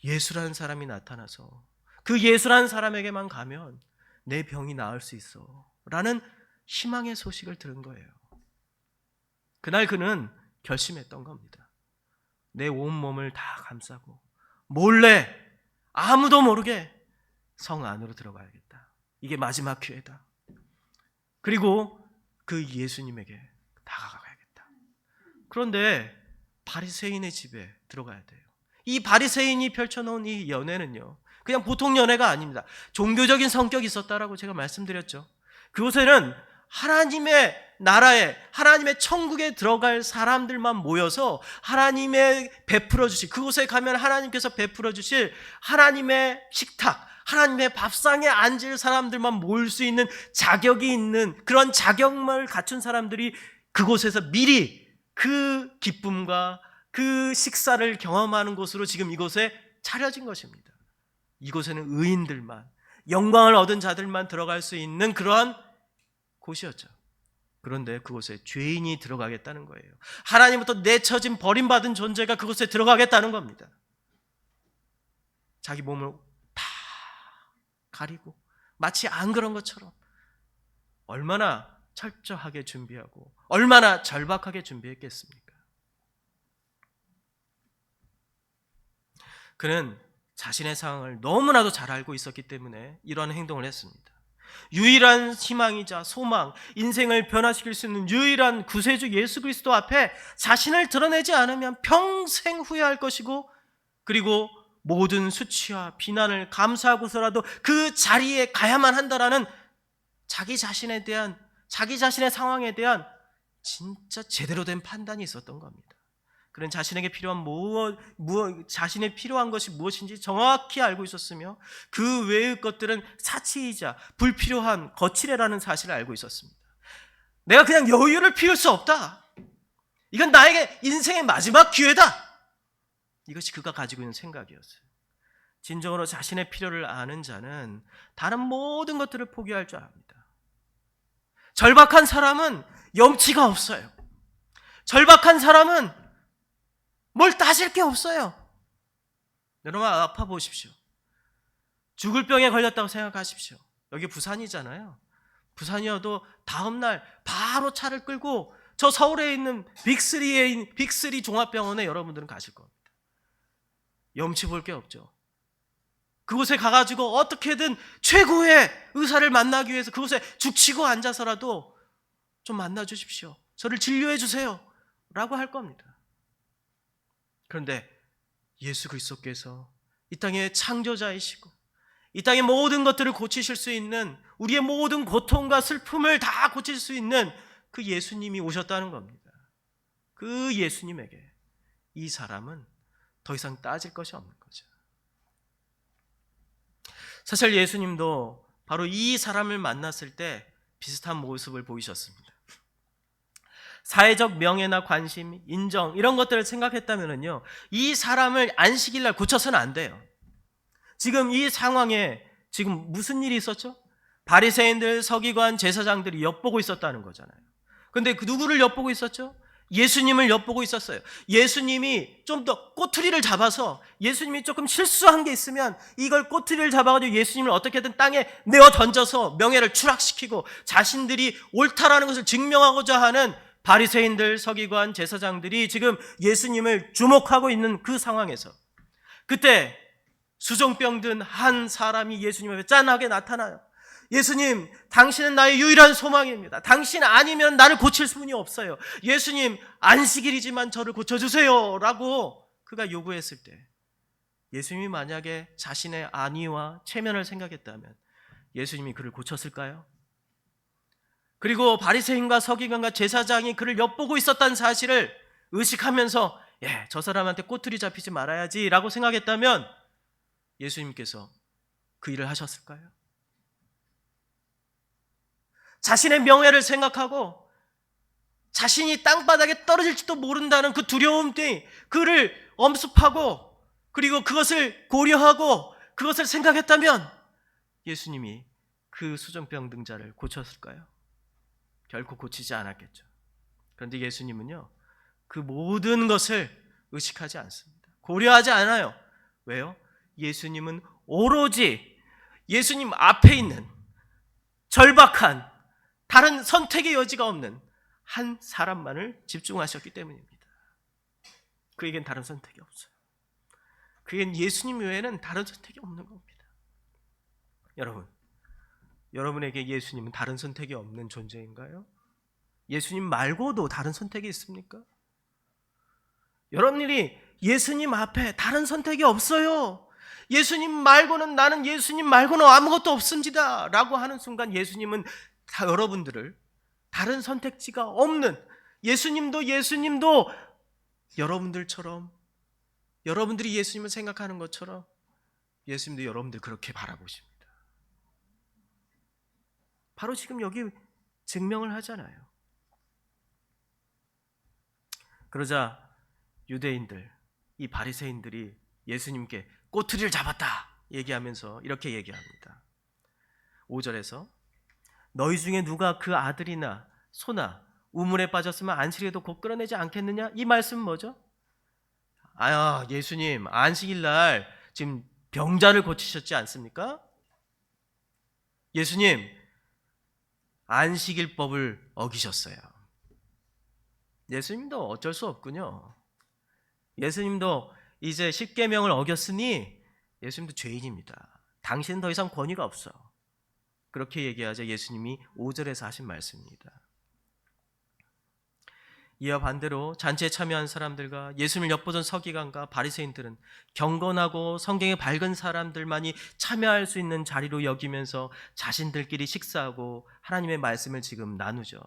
예수라는 사람이 나타나서 그 예수라는 사람에게만 가면 내 병이 나을 수 있어 라는 희망의 소식을 들은 거예요. 그날 그는 결심했던 겁니다. 내 온몸을 다 감싸고 몰래 아무도 모르게 성 안으로 들어가야겠다. 이게 마지막 기회다. 그리고 그 예수님에게 다가가야겠다. 그런데 바리새인의 집에 들어가야 돼요. 이 바리새인이 펼쳐놓은 이 연회는요, 그냥 보통 연회가 아닙니다. 종교적인 성격이 있었다라고 제가 말씀드렸죠. 그곳에는 하나님의 나라에, 하나님의 천국에 들어갈 사람들만 모여서 하나님의 베풀어 주실, 그곳에 가면 하나님께서 베풀어 주실 하나님의 식탁, 하나님의 밥상에 앉을 사람들만 모일 수 있는 자격이 있는, 그런 자격을 갖춘 사람들이 그곳에서 미리 그 기쁨과 그 식사를 경험하는 곳으로 지금 이곳에 차려진 것입니다. 이곳에는 의인들만, 영광을 얻은 자들만 들어갈 수 있는 그러한 곳이었죠. 그런데 그곳에 죄인이 들어가겠다는 거예요. 하나님부터 내쳐진 버림받은 존재가 그곳에 들어가겠다는 겁니다. 자기 몸을 다 가리고 마치 안 그런 것처럼 얼마나 철저하게 준비하고 얼마나 절박하게 준비했겠습니까? 그는 자신의 상황을 너무나도 잘 알고 있었기 때문에 이런 행동을 했습니다. 유일한 희망이자 소망, 인생을 변화시킬 수 있는 유일한 구세주 예수 그리스도 앞에 자신을 드러내지 않으면 평생 후회할 것이고, 그리고 모든 수치와 비난을 감수하고서라도 그 자리에 가야만 한다라는 자기 자신에 대한, 자기 자신의 상황에 대한 진짜 제대로 된 판단이 있었던 겁니다. 그는 자신에게 필요한 자신의 필요한 것이 무엇인지 정확히 알고 있었으며, 그 외의 것들은 사치이자 불필요한 거칠애라는 사실을 알고 있었습니다. 내가 그냥 여유를 피울 수 없다. 이건 나에게 인생의 마지막 기회다. 이것이 그가 가지고 있는 생각이었어요. 진정으로 자신의 필요를 아는 자는 다른 모든 것들을 포기할 줄 압니다. 절박한 사람은 염치가 없어요. 절박한 사람은 뭘 따질 게 없어요. 여러분 아파 보십시오. 죽을 병에 걸렸다고 생각하십시오. 여기 부산이잖아요. 부산이어도 다음날 바로 차를 끌고 저 서울에 있는 빅3 종합병원에 여러분들은 가실 겁니다. 염치 볼 게 없죠. 그곳에 가가지고 어떻게든 최고의 의사를 만나기 위해서 그곳에 죽치고 앉아서라도 좀 만나 주십시오. 저를 진료해 주세요. 라고 할 겁니다. 그런데 예수 그리스도께서 이 땅의 창조자이시고 이 땅의 모든 것들을 고치실 수 있는, 우리의 모든 고통과 슬픔을 다 고칠 수 있는 그 예수님이 오셨다는 겁니다. 그 예수님에게 이 사람은 더 이상 따질 것이 없는 거죠. 사실 예수님도 바로 이 사람을 만났을 때 비슷한 모습을 보이셨습니다. 사회적 명예나 관심, 인정 이런 것들을 생각했다면요, 이 사람을 안식일 날 고쳐서는 안 돼요. 지금 이 상황에 지금 무슨 일이 있었죠? 바리새인들, 서기관, 제사장들이 엿보고 있었다는 거잖아요. 근데 그 누구를 엿보고 있었죠? 예수님을 엿보고 있었어요. 예수님이 좀 더 꼬투리를 잡아서, 예수님이 조금 실수한 게 있으면 이걸 꼬투리를 잡아가지고 예수님을 어떻게든 땅에 내어 던져서 명예를 추락시키고 자신들이 옳다라는 것을 증명하고자 하는 바리새인들, 서기관, 제사장들이 지금 예수님을 주목하고 있는 그 상황에서 그때 수종병 든 한 사람이 예수님 앞에 짠하게 나타나요. 예수님, 당신은 나의 유일한 소망입니다. 당신 아니면 나를 고칠 수는 없어요. 예수님, 안식일이지만 저를 고쳐주세요. 라고 그가 요구했을 때 예수님이 만약에 자신의 안위와 체면을 생각했다면 예수님이 그를 고쳤을까요? 그리고 바리새인과 서기관과 제사장이 그를 엿보고 있었다는 사실을 의식하면서 저 사람한테 꼬투리 잡히지 말아야지 라고 생각했다면 예수님께서 그 일을 하셨을까요? 자신의 명예를 생각하고 자신이 땅바닥에 떨어질지도 모른다는 그 두려움 때문에 그를 엄습하고 그리고 그것을 고려하고 그것을 생각했다면 예수님이 그 수종병등자를 고쳤을까요? 결코 고치지 않았겠죠. 그런데 예수님은요, 그 모든 것을 의식하지 않습니다. 고려하지 않아요. 왜요? 예수님은 오로지 예수님 앞에 있는 절박한, 다른 선택의 여지가 없는 한 사람만을 집중하셨기 때문입니다. 그에겐 다른 선택이 없어요. 그에겐 예수님 외에는 다른 선택이 없는 겁니다. 여러분에게 예수님은 다른 선택이 없는 존재인가요? 예수님 말고도 다른 선택이 있습니까? 여러분들이 예수님 앞에 다른 선택이 없어요. 예수님 말고는, 나는 예수님 말고는 아무것도 없습니다 라고 하는 순간 예수님은 다 여러분들을 다른 선택지가 없는, 예수님도 여러분들처럼, 여러분들이 예수님을 생각하는 것처럼 예수님도 여러분들 그렇게 바라보십니다. 바로 지금 여기 증명을 하잖아요. 그러자 유대인들, 이 바리새인들이 예수님께 꼬투리를 잡았다 얘기하면서 이렇게 얘기합니다. 5절에서 너희 중에 누가 그 아들이나 소나 우물에 빠졌으면 안식일에도 곧 끌어내지 않겠느냐? 이 말씀은 뭐죠? 예수님 안식일 날 지금 병자를 고치셨지 않습니까? 예수님 안식일법을 어기셨어요. 예수님도 어쩔 수 없군요. 예수님도 이제 십계명을 어겼으니 예수님도 죄인입니다. 당신은 더 이상 권위가 없어. 그렇게 얘기하자 예수님이 5절에서 하신 말씀입니다. 이와 반대로 잔치에 참여한 사람들과 예수님을 엿보던 서기관과 바리새인들은 경건하고 성경에 밝은 사람들만이 참여할 수 있는 자리로 여기면서 자신들끼리 식사하고 하나님의 말씀을 지금 나누죠.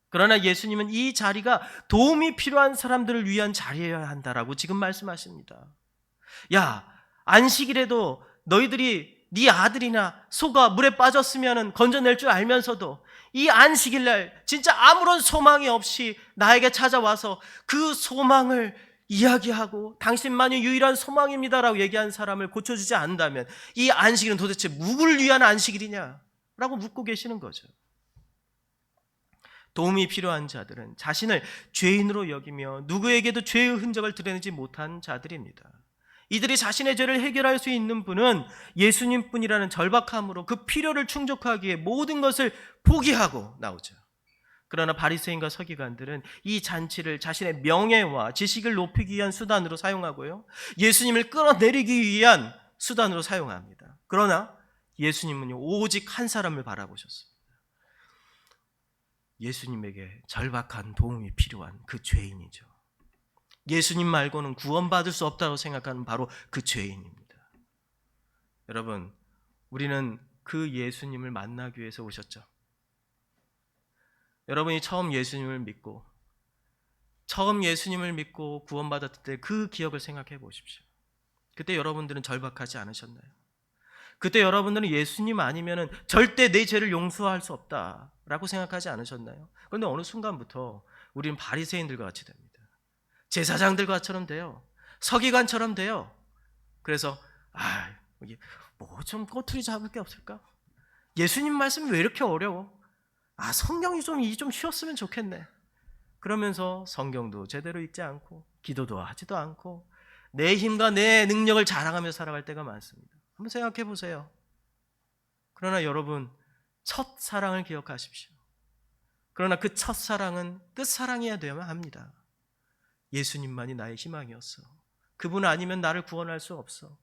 그러나 예수님은 이 자리가 도움이 필요한 사람들을 위한 자리여야 한다라고 지금 말씀하십니다. 안식일에도 너희들이 네 아들이나 소가 물에 빠졌으면 건져낼 줄 알면서도 이 안식일날 진짜 아무런 소망이 없이 나에게 찾아와서 그 소망을 이야기하고 당신만이 유일한 소망입니다라고 얘기한 사람을 고쳐주지 않는다면 이 안식일은 도대체 누구를 위한 안식일이냐라고 묻고 계시는 거죠. 도움이 필요한 자들은 자신을 죄인으로 여기며 누구에게도 죄의 흔적을 드러내지 못한 자들입니다. 이들이 자신의 죄를 해결할 수 있는 분은 예수님뿐이라는 절박함으로 그 필요를 충족하기 위해 모든 것을 포기하고 나오죠. 그러나 바리새인과 서기관들은 이 잔치를 자신의 명예와 지식을 높이기 위한 수단으로 사용하고요, 예수님을 끌어내리기 위한 수단으로 사용합니다. 그러나 예수님은요, 오직 한 사람을 바라보셨습니다. 예수님에게 절박한 도움이 필요한 그 죄인이죠. 예수님 말고는 구원받을 수 없다고 생각하는 바로 그 죄인입니다. 여러분, 우리는 그 예수님을 만나기 위해서 오셨죠. 여러분이 처음 예수님을 믿고 구원받았을 때 그 기억을 생각해 보십시오. 그때 여러분들은 절박하지 않으셨나요? 그때 여러분들은 예수님 아니면은 절대 내 죄를 용서할 수 없다라고 생각하지 않으셨나요? 그런데 어느 순간부터 우리는 바리새인들과 같이 됩니다. 제사장들과처럼 돼요. 서기관처럼 돼요. 그래서 뭐 좀 꼬투리 잡을 게 없을까? 예수님 말씀이 왜 이렇게 어려워? 성경이 좀 쉬웠으면 좋겠네. 그러면서 성경도 제대로 읽지 않고 기도도 하지도 않고 내 힘과 내 능력을 자랑하며 살아갈 때가 많습니다. 한번 생각해 보세요. 그러나 여러분, 첫사랑을 기억하십시오. 그러나 그 첫사랑은 끝사랑이어야 되어야 합니다. 예수님만이 나의 희망이었어. 그분 아니면 나를 구원할 수 없어.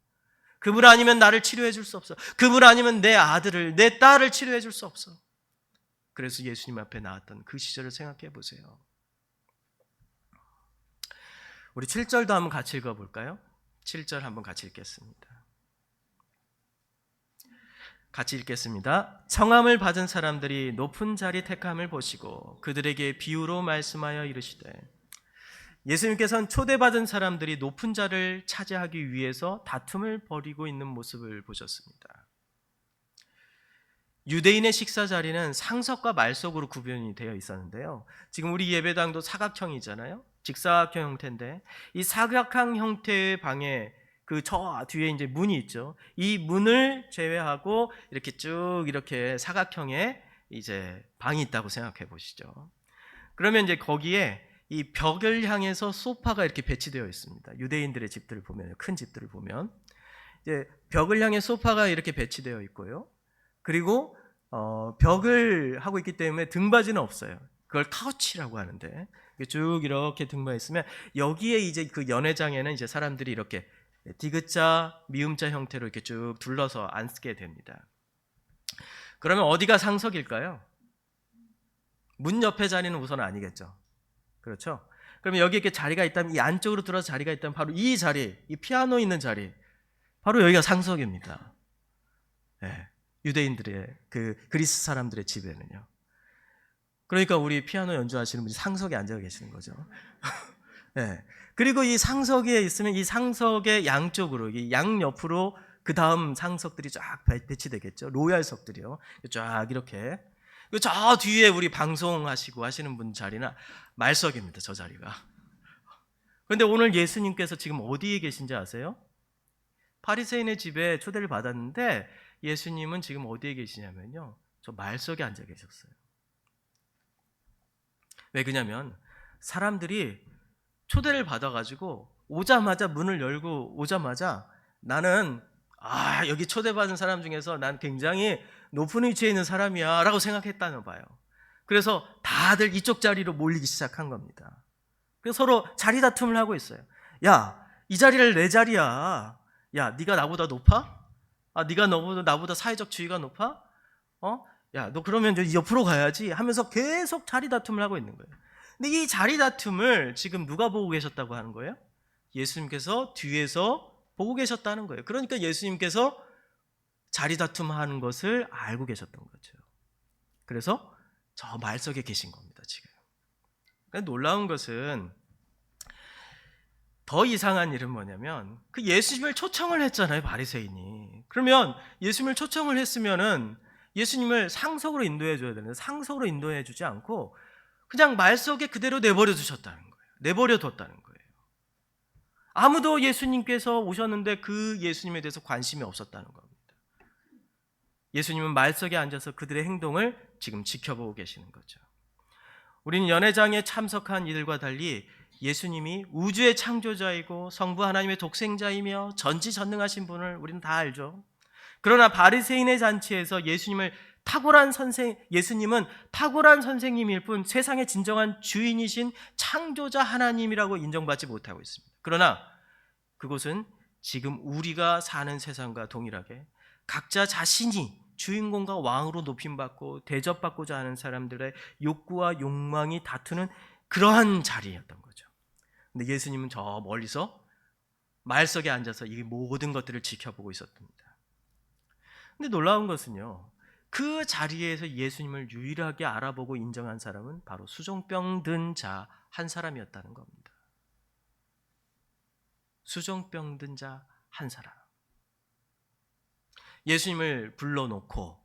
그분 아니면 나를 치료해 줄 수 없어. 그분 아니면 내 아들을, 내 딸을 치료해 줄 수 없어. 그래서 예수님 앞에 나왔던 그 시절을 생각해 보세요. 우리 7절도 한번 같이 읽어볼까요? 7절 한번 같이 읽겠습니다. 같이 읽겠습니다. 청함을 받은 사람들이 높은 자리 택함을 보시고 그들에게 비유로 말씀하여 이르시되, 예수님께서는 초대받은 사람들이 높은 자리를 차지하기 위해서 다툼을 벌이고 있는 모습을 보셨습니다. 유대인의 식사 자리는 상석과 말석으로 구분이 되어 있었는데요. 지금 우리 예배당도 사각형이잖아요. 직사각형 형태인데 이 사각형 형태의 방에 그 저 뒤에 이제 문이 있죠. 이 문을 제외하고 이렇게 쭉 이렇게 사각형의 이제 방이 있다고 생각해 보시죠. 그러면 이제 거기에 이 벽을 향해서 소파가 이렇게 배치되어 있습니다. 유대인들의 집들을 보면, 큰 집들을 보면 이제 벽을 향해 소파가 이렇게 배치되어 있고요. 그리고 벽을 하고 있기 때문에 등받이는 없어요. 그걸 카우치라고 하는데 쭉 이렇게 등받이 있으면 여기에 이제 그 연회장에는 이제 사람들이 이렇게 디귿자, 미음자 형태로 이렇게 쭉 둘러서 앉게 됩니다. 그러면 어디가 상석일까요? 문 옆에 자리는 우선 아니겠죠. 그렇죠? 그러면 여기 이렇게 자리가 있다면, 이 안쪽으로 들어서 자리가 있다면 바로 이 자리, 이 피아노 있는 자리, 바로 여기가 상석입니다. 네, 유대인들의 그 그리스 사람들의 집에는요. 그러니까 우리 피아노 연주하시는 분이 상석에 앉아 계시는 거죠. 네. 그리고 이 상석에 있으면 이 상석의 양쪽으로, 이 양옆으로 그 다음 상석들이 쫙 배치되겠죠. 로얄석들이요. 쫙 이렇게. 저 뒤에 우리 방송하시고 하시는 분 자리는 말석입니다. 저 자리가. 그런데 오늘 예수님께서 지금 어디에 계신지 아세요? 바리새인의 집에 초대를 받았는데 예수님은 지금 어디에 계시냐면요, 저 말석에 앉아 계셨어요. 왜 그러냐면 사람들이 초대를 받아가지고 오자마자 문을 열고 오자마자 나는 여기 초대받은 사람 중에서 난 굉장히 높은 위치에 있는 사람이야 라고 생각했다는 봐요. 그래서 다들 이쪽 자리로 몰리기 시작한 겁니다. 그래서 서로 자리 다툼을 하고 있어요. 야, 이 자리를 내 자리야. 야, 네가 나보다 높아? 네가 나보다 사회적 지위가 높아? 야, 너 그러면 옆으로 가야지 하면서 계속 자리 다툼을 하고 있는 거예요. 근데 이 자리 다툼을 지금 누가 보고 계셨다고 하는 거예요? 예수님께서 뒤에서 보고 계셨다는 거예요. 그러니까 예수님께서 자리 다툼하는 것을 알고 계셨던 거죠. 그래서 저 말석에 계신 겁니다, 지금. 그러니까 놀라운 것은, 더 이상한 일은 뭐냐면 그 예수님을 초청을 했잖아요, 바리새인이. 그러면 예수님을 초청을 했으면은 예수님을 상석으로 인도해 줘야 되는데 상석으로 인도해 주지 않고 그냥 말석에 그대로 내버려 두셨다는 거예요. 내버려 뒀다는 거예요. 아무도 예수님께서 오셨는데 그 예수님에 대해서 관심이 없었다는 겁니다. 예수님은 말석에 앉아서 그들의 행동을 지금 지켜보고 계시는 거죠. 우리는 연회장에 참석한 이들과 달리 예수님이 우주의 창조자이고 성부 하나님의 독생자이며 전지전능하신 분을 우리는 다 알죠. 그러나 바리새인의 잔치에서 예수님은 탁월한 선생님일 뿐 세상의 진정한 주인이신 창조자 하나님이라고 인정받지 못하고 있습니다. 그러나 그곳은 지금 우리가 사는 세상과 동일하게 각자 자신이 주인공과 왕으로 높임받고 대접받고자 하는 사람들의 욕구와 욕망이 다투는 그러한 자리였던 거죠. 근데 예수님은 저 멀리서 말석에 앉아서 이 모든 것들을 지켜보고 있었답니다. 근데 놀라운 것은요, 그 자리에서 예수님을 유일하게 알아보고 인정한 사람은 바로 수종병 든 자 한 사람이었다는 겁니다. 수종병 든 자 한 사람. 예수님을 불러놓고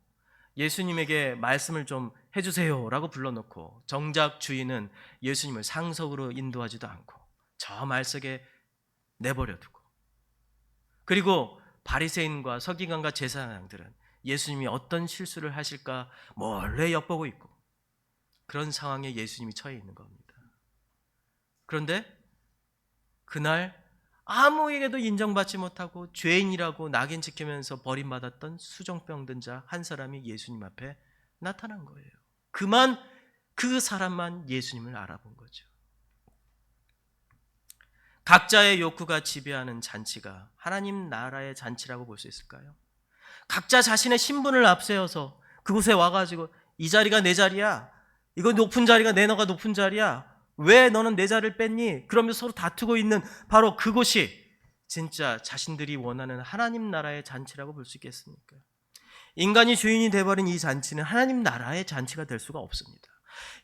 예수님에게 말씀을 좀 해주세요 라고 불러놓고 정작 주인은 예수님을 상석으로 인도하지도 않고 저 말석에 내버려 두고, 그리고 바리새인과 서기관과 제사장들은 예수님이 어떤 실수를 하실까 몰래 엿보고 있고, 그런 상황에 예수님이 처해 있는 겁니다. 그런데 그날 아무에게도 인정받지 못하고 죄인이라고 낙인 찍히면서 버림받았던 수종병 든 자 한 사람이 예수님 앞에 나타난 거예요. 그 사람만 예수님을 알아본 거죠. 각자의 욕구가 지배하는 잔치가 하나님 나라의 잔치라고 볼 수 있을까요? 각자 자신의 신분을 앞세워서 그곳에 와가지고 이 자리가 내 자리야, 이거 높은 자리가 너가 높은 자리야, 왜 너는 내 자리를 뺐니? 그러면서 서로 다투고 있는 바로 그곳이 진짜 자신들이 원하는 하나님 나라의 잔치라고 볼 수 있겠습니까? 인간이 주인이 돼버린 이 잔치는 하나님 나라의 잔치가 될 수가 없습니다.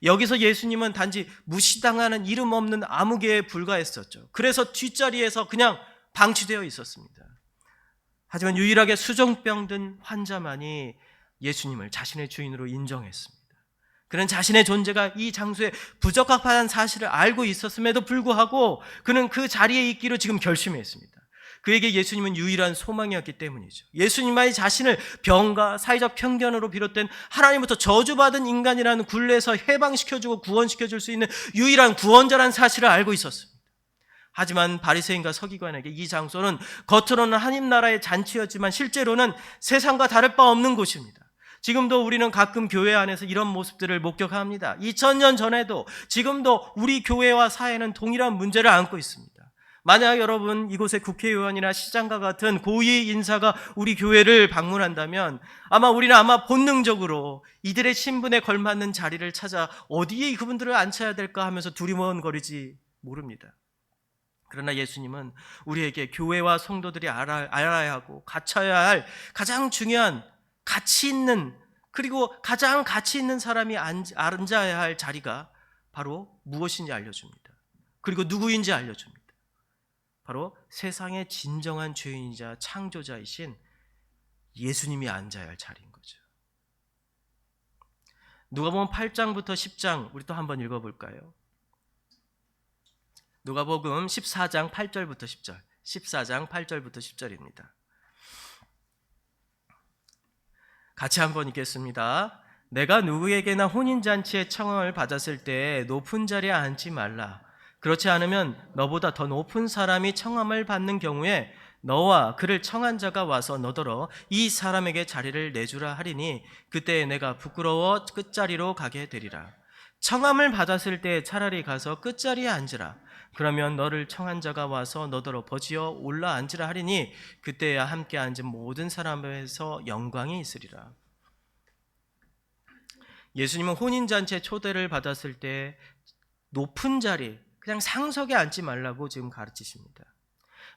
여기서 예수님은 단지 무시당하는 이름 없는 아무개에 불과했었죠. 그래서 뒷자리에서 그냥 방치되어 있었습니다. 하지만 유일하게 수종병 든 환자만이 예수님을 자신의 주인으로 인정했습니다. 그는 자신의 존재가 이 장소에 부적합한 사실을 알고 있었음에도 불구하고 그는 그 자리에 있기로 지금 결심했습니다. 그에게 예수님은 유일한 소망이었기 때문이죠. 예수님만이 자신을 병과 사회적 편견으로 비롯된 하나님부터 저주받은 인간이라는 굴레에서 해방시켜주고 구원시켜줄 수 있는 유일한 구원자라는 사실을 알고 있었습니다. 하지만 바리새인과 서기관에게 이 장소는 겉으로는 하나님 나라의 잔치였지만 실제로는 세상과 다를 바 없는 곳입니다. 지금도 우리는 가끔 교회 안에서 이런 모습들을 목격합니다. 2000년 전에도 지금도 우리 교회와 사회는 동일한 문제를 안고 있습니다. 만약 여러분 이곳에 국회의원이나 시장과 같은 고위 인사가 우리 교회를 방문한다면 우리는 본능적으로 이들의 신분에 걸맞는 자리를 찾아 어디에 그분들을 앉혀야 될까 하면서 두리번거리지 모릅니다. 그러나 예수님은 우리에게 교회와 성도들이 알아야 하고 갖춰야 할 가장 중요한 가치 있는, 그리고 가장 가치 있는 사람이 앉아야 할 자리가 바로 무엇인지 알려줍니다. 그리고 누구인지 알려줍니다. 바로 세상의 진정한 주인이자 창조자이신 예수님이 앉아야 할 자리인 거죠. 누가복음 8장부터 10장 우리 또 한번 읽어볼까요? 누가복음 14장 8절부터 10절, 14장 8절부터 10절입니다. 같이 한번 읽겠습니다. 내가 누구에게나 혼인잔치의 청함을 받았을 때 높은 자리에 앉지 말라. 그렇지 않으면 너보다 더 높은 사람이 청함을 받는 경우에 너와 그를 청한 자가 와서 너더러 이 사람에게 자리를 내주라 하리니 그때 내가 부끄러워 끝자리로 가게 되리라. 청함을 받았을 때 차라리 가서 끝자리에 앉으라. 그러면 너를 청한 자가 와서 너더러 버지어 올라 앉으라 하리니 그때야 함께 앉은 모든 사람에서 영광이 있으리라. 예수님은 혼인잔치에 초대를 받았을 때 높은 자리, 그냥 상석에 앉지 말라고 지금 가르치십니다.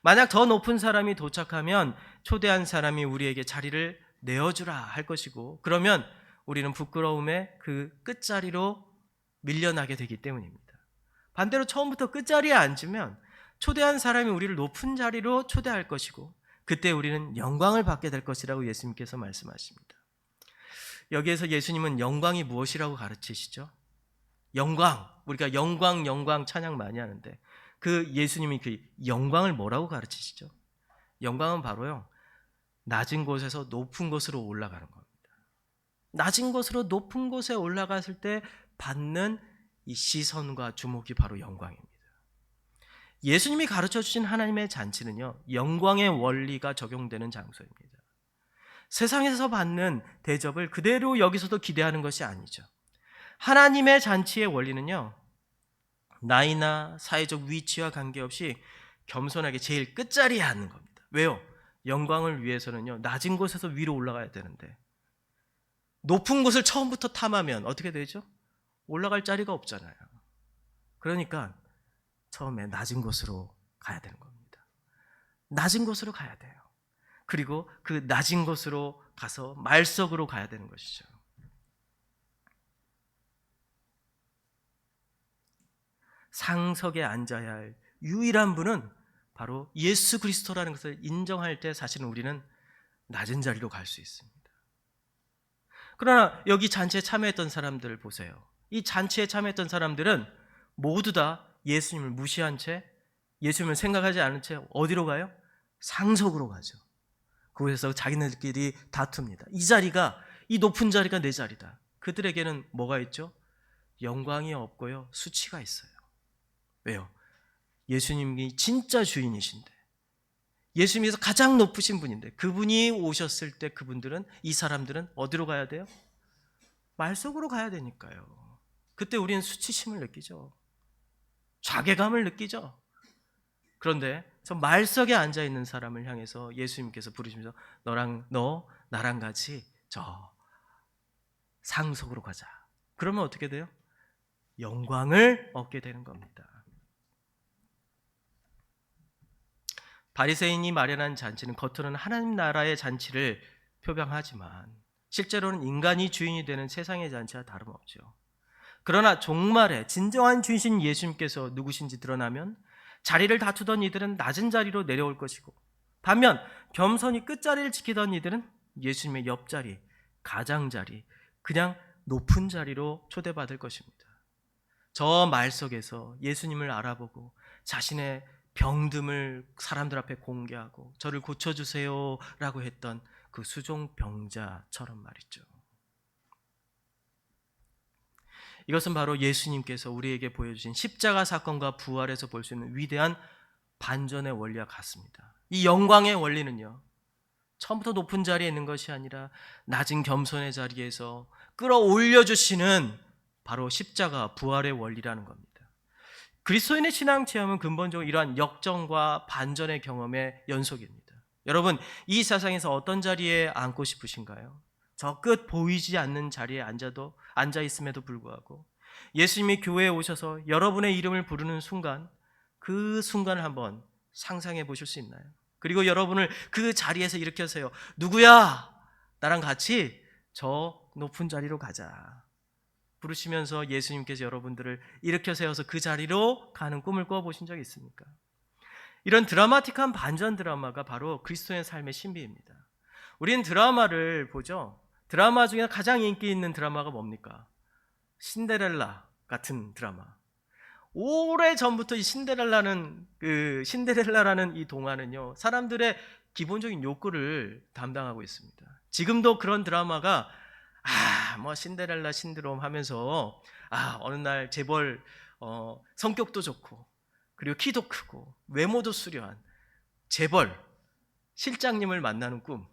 만약 더 높은 사람이 도착하면 초대한 사람이 우리에게 자리를 내어주라 할 것이고, 그러면 우리는 부끄러움에 그 끝자리로 밀려나게 되기 때문입니다. 반대로 처음부터 끝자리에 앉으면 초대한 사람이 우리를 높은 자리로 초대할 것이고 그때 우리는 영광을 받게 될 것이라고 예수님께서 말씀하십니다. 여기에서 예수님은 영광이 무엇이라고 가르치시죠? 영광, 우리가 영광 찬양 많이 하는데 그 예수님이 그 영광을 뭐라고 가르치시죠? 영광은 바로요, 낮은 곳에서 높은 곳으로 올라가는 겁니다. 낮은 곳으로 높은 곳에 올라갔을 때 받는 이 시선과 주목이 바로 영광입니다. 예수님이 가르쳐 주신 하나님의 잔치는요, 영광의 원리가 적용되는 장소입니다. 세상에서 받는 대접을 그대로 여기서도 기대하는 것이 아니죠. 하나님의 잔치의 원리는요, 나이나 사회적 위치와 관계없이 겸손하게 제일 끝자리에 하는 겁니다. 왜요? 영광을 위해서는요, 낮은 곳에서 위로 올라가야 되는데 높은 곳을 처음부터 탐하면 어떻게 되죠? 올라갈 자리가 없잖아요. 그러니까 처음에 낮은 곳으로 가야 되는 겁니다. 낮은 곳으로 가야 돼요. 그리고 그 낮은 곳으로 가서 말석으로 가야 되는 것이죠. 상석에 앉아야 할 유일한 분은 바로 예수 그리스도라는 것을 인정할 때 사실은 우리는 낮은 자리로 갈 수 있습니다. 그러나 여기 잔치에 참여했던 사람들을 보세요. 이 잔치에 참여했던 사람들은 모두 다 예수님을 무시한 채, 예수님을 생각하지 않은 채 어디로 가요? 상석으로 가죠. 그곳에서 자기네들끼리 다툽니다. 이 자리가, 이 높은 자리가 내 자리다. 그들에게는 뭐가 있죠? 영광이 없고요, 수치가 있어요. 왜요? 예수님이 진짜 주인이신데, 예수님께서 가장 높으신 분인데, 그분이 오셨을 때 그분들은, 이 사람들은 어디로 가야 돼요? 말석으로 가야 되니까요. 그때 우리는 수치심을 느끼죠. 자괴감을 느끼죠. 그런데 저 말석에 앉아 있는 사람을 향해서 예수님께서 부르시면서 나랑 같이 저 상석으로 가자. 그러면 어떻게 돼요? 영광을 얻게 되는 겁니다. 바리새인이 마련한 잔치는 겉으로는 하나님 나라의 잔치를 표방하지만 실제로는 인간이 주인이 되는 세상의 잔치와 다름없죠. 그러나 종말에 진정한 주인신 예수님께서 누구신지 드러나면 자리를 다투던 이들은 낮은 자리로 내려올 것이고, 반면 겸손히 끝자리를 지키던 이들은 예수님의 옆자리, 가장자리, 그냥 높은 자리로 초대받을 것입니다. 저 말석에서 예수님을 알아보고 자신의 병듦을 사람들 앞에 공개하고 저를 고쳐주세요 라고 했던 그 수종병자처럼 말이죠. 이것은 바로 예수님께서 우리에게 보여주신 십자가 사건과 부활에서 볼 수 있는 위대한 반전의 원리와 같습니다. 이 영광의 원리는요, 처음부터 높은 자리에 있는 것이 아니라 낮은 겸손의 자리에서 끌어올려 주시는 바로 십자가 부활의 원리라는 겁니다. 그리스도인의 신앙 체험은 근본적으로 이러한 역정과 반전의 경험의 연속입니다. 여러분, 이 세상에서 어떤 자리에 앉고 싶으신가요? 저 끝 보이지 않는 자리에 앉아 있음에도 불구하고 예수님이 교회에 오셔서 여러분의 이름을 부르는 순간, 그 순간을 한번 상상해 보실 수 있나요? 그리고 여러분을 그 자리에서 일으켜서요, 누구야? 나랑 같이 저 높은 자리로 가자 부르시면서 예수님께서 여러분들을 일으켜 세워서 그 자리로 가는 꿈을 꿔보신 적이 있습니까? 이런 드라마틱한 반전 드라마가 바로 그리스도의 삶의 신비입니다. 우리는 드라마를 보죠. 드라마 중에 가장 인기 있는 드라마가 뭡니까? 신데렐라 같은 드라마. 오래전부터 이 신데렐라라는 이 동화는요, 사람들의 기본적인 욕구를 담당하고 있습니다. 지금도 그런 드라마가 뭐 신데렐라 신드롬 하면서 어느 날 재벌 성격도 좋고 그리고 키도 크고 외모도 수려한 재벌 실장님을 만나는 꿈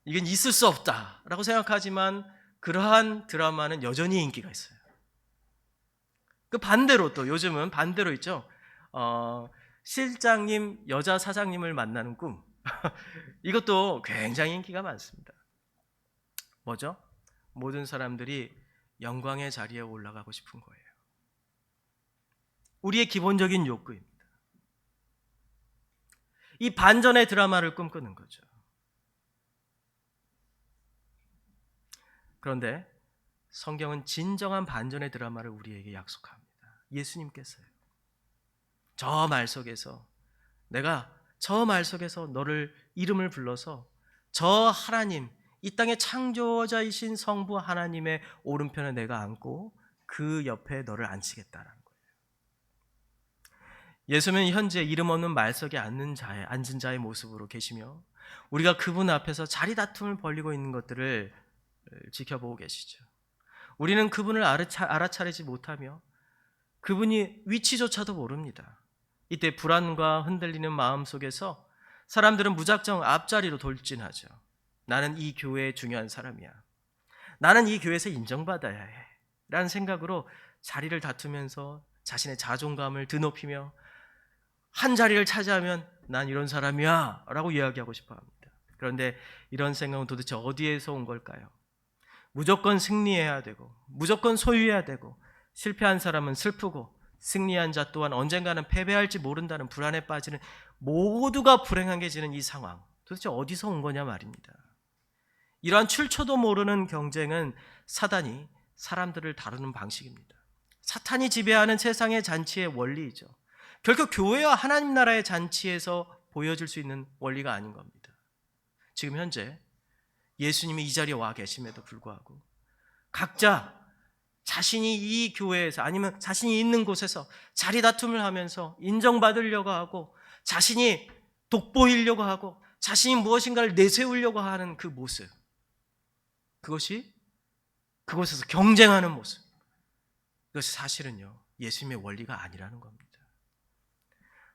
이건 있을 수 없다라고 생각하지만 그러한 드라마는 여전히 인기가 있어요. 그 반대로 또 요즘은 반대로 있죠. 실장님 여자 사장님을 만나는 꿈 이것도 굉장히 인기가 많습니다. 뭐죠? 모든 사람들이 영광의 자리에 올라가고 싶은 거예요. 우리의 기본적인 욕구입니다. 이 반전의 드라마를 꿈꾸는 거죠. 그런데 성경은 진정한 반전의 드라마를 우리에게 약속합니다. 예수님께서요, 저 말 속에서 내가 저 말 속에서 너를 이름을 불러서 저 하나님, 이 땅의 창조자이신 성부 하나님의 오른편에 내가 앉고 그 옆에 너를 앉히겠다라는 거예요. 예수님은 현재 이름 없는 말석에 앉은 자의 모습으로 계시며 우리가 그분 앞에서 자리 다툼을 벌이고 있는 것들을 지켜보고 계시죠. 우리는 그분을 알아차리지 못하며 그분이 위치조차도 모릅니다. 이때 불안과 흔들리는 마음 속에서 사람들은 무작정 앞자리로 돌진하죠. 나는 이 교회의 중요한 사람이야. 나는 이 교회에서 인정받아야 해. 라는 생각으로 자리를 다투면서 자신의 자존감을 드높이며 한 자리를 차지하면 난 이런 사람이야 라고 이야기하고 싶어 합니다. 그런데 이런 생각은 도대체 어디에서 온 걸까요? 무조건 승리해야 되고 무조건 소유해야 되고 실패한 사람은 슬프고 승리한 자 또한 언젠가는 패배할지 모른다는 불안에 빠지는 모두가 불행하게 지는 이 상황, 도대체 어디서 온 거냐 말입니다. 이러한 출처도 모르는 경쟁은 사단이 사람들을 다루는 방식입니다. 사탄이 지배하는 세상의 잔치의 원리이죠. 결국 교회와 하나님 나라의 잔치에서 보여줄 수 있는 원리가 아닌 겁니다. 지금 현재 예수님이 이 자리에 와 계심에도 불구하고 각자 자신이 이 교회에서 아니면 자신이 있는 곳에서 자리 다툼을 하면서 인정받으려고 하고 자신이 돋보이려고 하고 자신이 무엇인가를 내세우려고 하는 그 모습, 그것이 그곳에서 경쟁하는 모습, 그것이 사실은요 예수님의 원리가 아니라는 겁니다.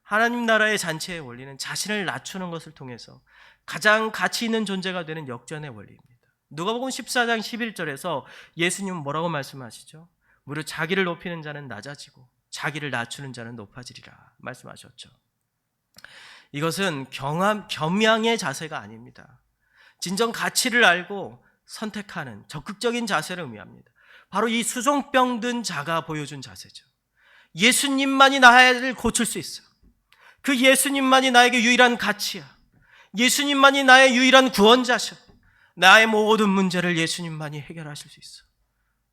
하나님 나라의 잔치의 원리는 자신을 낮추는 것을 통해서 가장 가치 있는 존재가 되는 역전의 원리입니다. 누가복음 14장 11절에서 예수님은 뭐라고 말씀하시죠? 무릇 자기를 높이는 자는 낮아지고 자기를 낮추는 자는 높아지리라 말씀하셨죠. 이것은 겸양의 자세가 아닙니다. 진정 가치를 알고 선택하는 적극적인 자세를 의미합니다. 바로 이 수종병 든 자가 보여준 자세죠. 예수님만이 나를 고칠 수 있어. 그 예수님만이 나에게 유일한 가치야. 예수님만이 나의 유일한 구원자셔. 나의 모든 문제를 예수님만이 해결하실 수 있어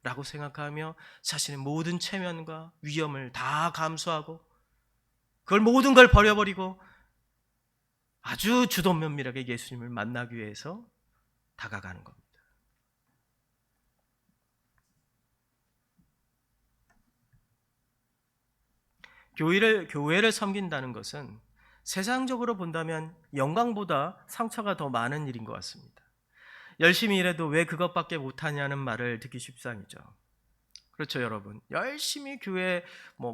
라고 생각하며 자신의 모든 체면과 위험을 다 감수하고 그걸 모든 걸 버려버리고 아주 주도 면밀하게 예수님을 만나기 위해서 다가가는 겁니다. 교회를 섬긴다는 것은 세상적으로 본다면 영광보다 상처가 더 많은 일인 것 같습니다. 열심히 일해도 왜 그것밖에 못하냐는 말을 듣기 십상이죠. 그렇죠, 여러분. 열심히 교회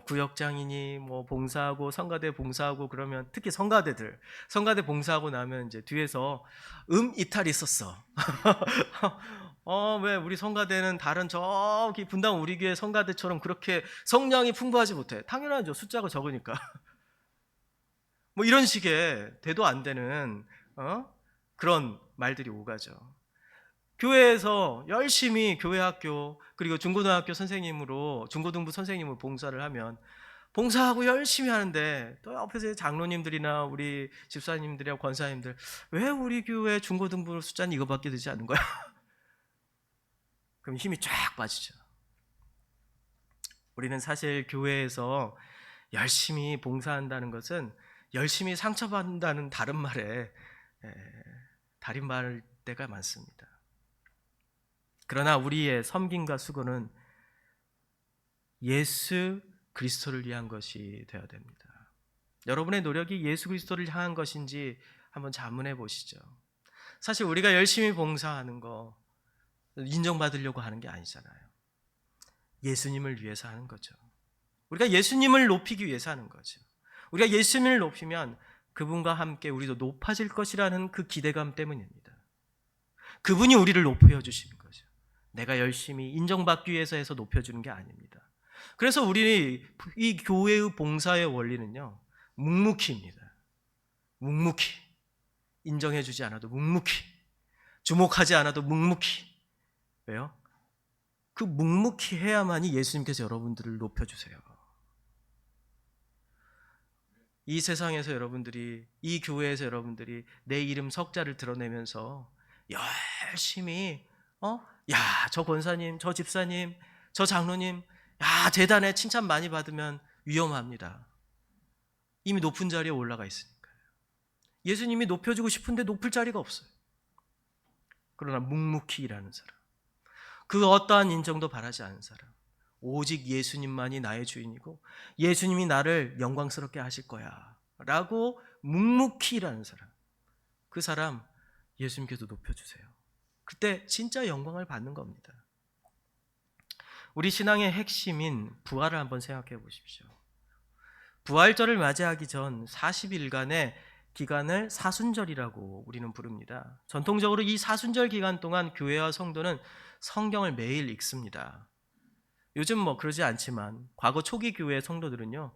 구역장이니 봉사하고 성가대 봉사하고 그러면 특히 성가대 봉사하고 나면 이제 뒤에서 이탈이 있었어. 왜 우리 성가대는 다른 저기 분당 우리 교회 성가대처럼 그렇게 성량이 풍부하지 못해? 당연하죠. 숫자가 적으니까. 이런 식의 대도 안 되는 그런 말들이 오가죠. 교회에서 열심히 교회 학교 그리고 중고등학교 선생님으로 중고등부 선생님으로 봉사를 하면 봉사하고 열심히 하는데 또 옆에서 장로님들이나 우리 집사님들이나 권사님들 왜 우리 교회 중고등부 숫자는 이거밖에 되지 않는 거야? 그럼 힘이 쫙 빠지죠. 우리는 사실 교회에서 열심히 봉사한다는 것은 열심히 상처받는다는 다른 말에 달인말 때가 많습니다. 그러나 우리의 섬김과 수고는 예수 그리스도를 위한 것이 되어야 됩니다. 여러분의 노력이 예수 그리스도를 향한 것인지 한번 자문해 보시죠. 사실 우리가 열심히 봉사하는 거 인정받으려고 하는 게 아니잖아요. 예수님을 위해서 하는 거죠. 우리가 예수님을 높이기 위해서 하는 거죠. 우리가 예수님을 높이면 그분과 함께 우리도 높아질 것이라는 그 기대감 때문입니다. 그분이 우리를 높여주시는 거죠. 내가 열심히 인정받기 위해서 해서 높여주는 게 아닙니다. 그래서 우리 이 교회의 봉사의 원리는요, 묵묵히입니다. 묵묵히. 인정해주지 않아도 묵묵히. 주목하지 않아도 묵묵히. 왜요? 그 묵묵히 해야만이 예수님께서 여러분들을 높여주세요. 이 세상에서 여러분들이, 이 교회에서 여러분들이 내 이름 석자를 드러내면서 열심히 야, 저 권사님, 저 집사님, 저 장로님, 야, 재단에 칭찬 많이 받으면 위험합니다. 이미 높은 자리에 올라가 있으니까요. 예수님이 높여주고 싶은데 높을 자리가 없어요. 그러나 묵묵히 일하는 사람, 그 어떠한 인정도 바라지 않은 사람, 오직 예수님만이 나의 주인이고 예수님이 나를 영광스럽게 하실 거야 라고 묵묵히 일하는 사람, 그 사람 예수님께서 높여주세요. 그때 진짜 영광을 받는 겁니다. 우리 신앙의 핵심인 부활을 한번 생각해 보십시오. 부활절을 맞이하기 전 40일간의 기간을 사순절이라고 우리는 부릅니다. 전통적으로 이 사순절 기간 동안 교회와 성도는 성경을 매일 읽습니다. 요즘 뭐 그러지 않지만 과거 초기 교회 성도들은요,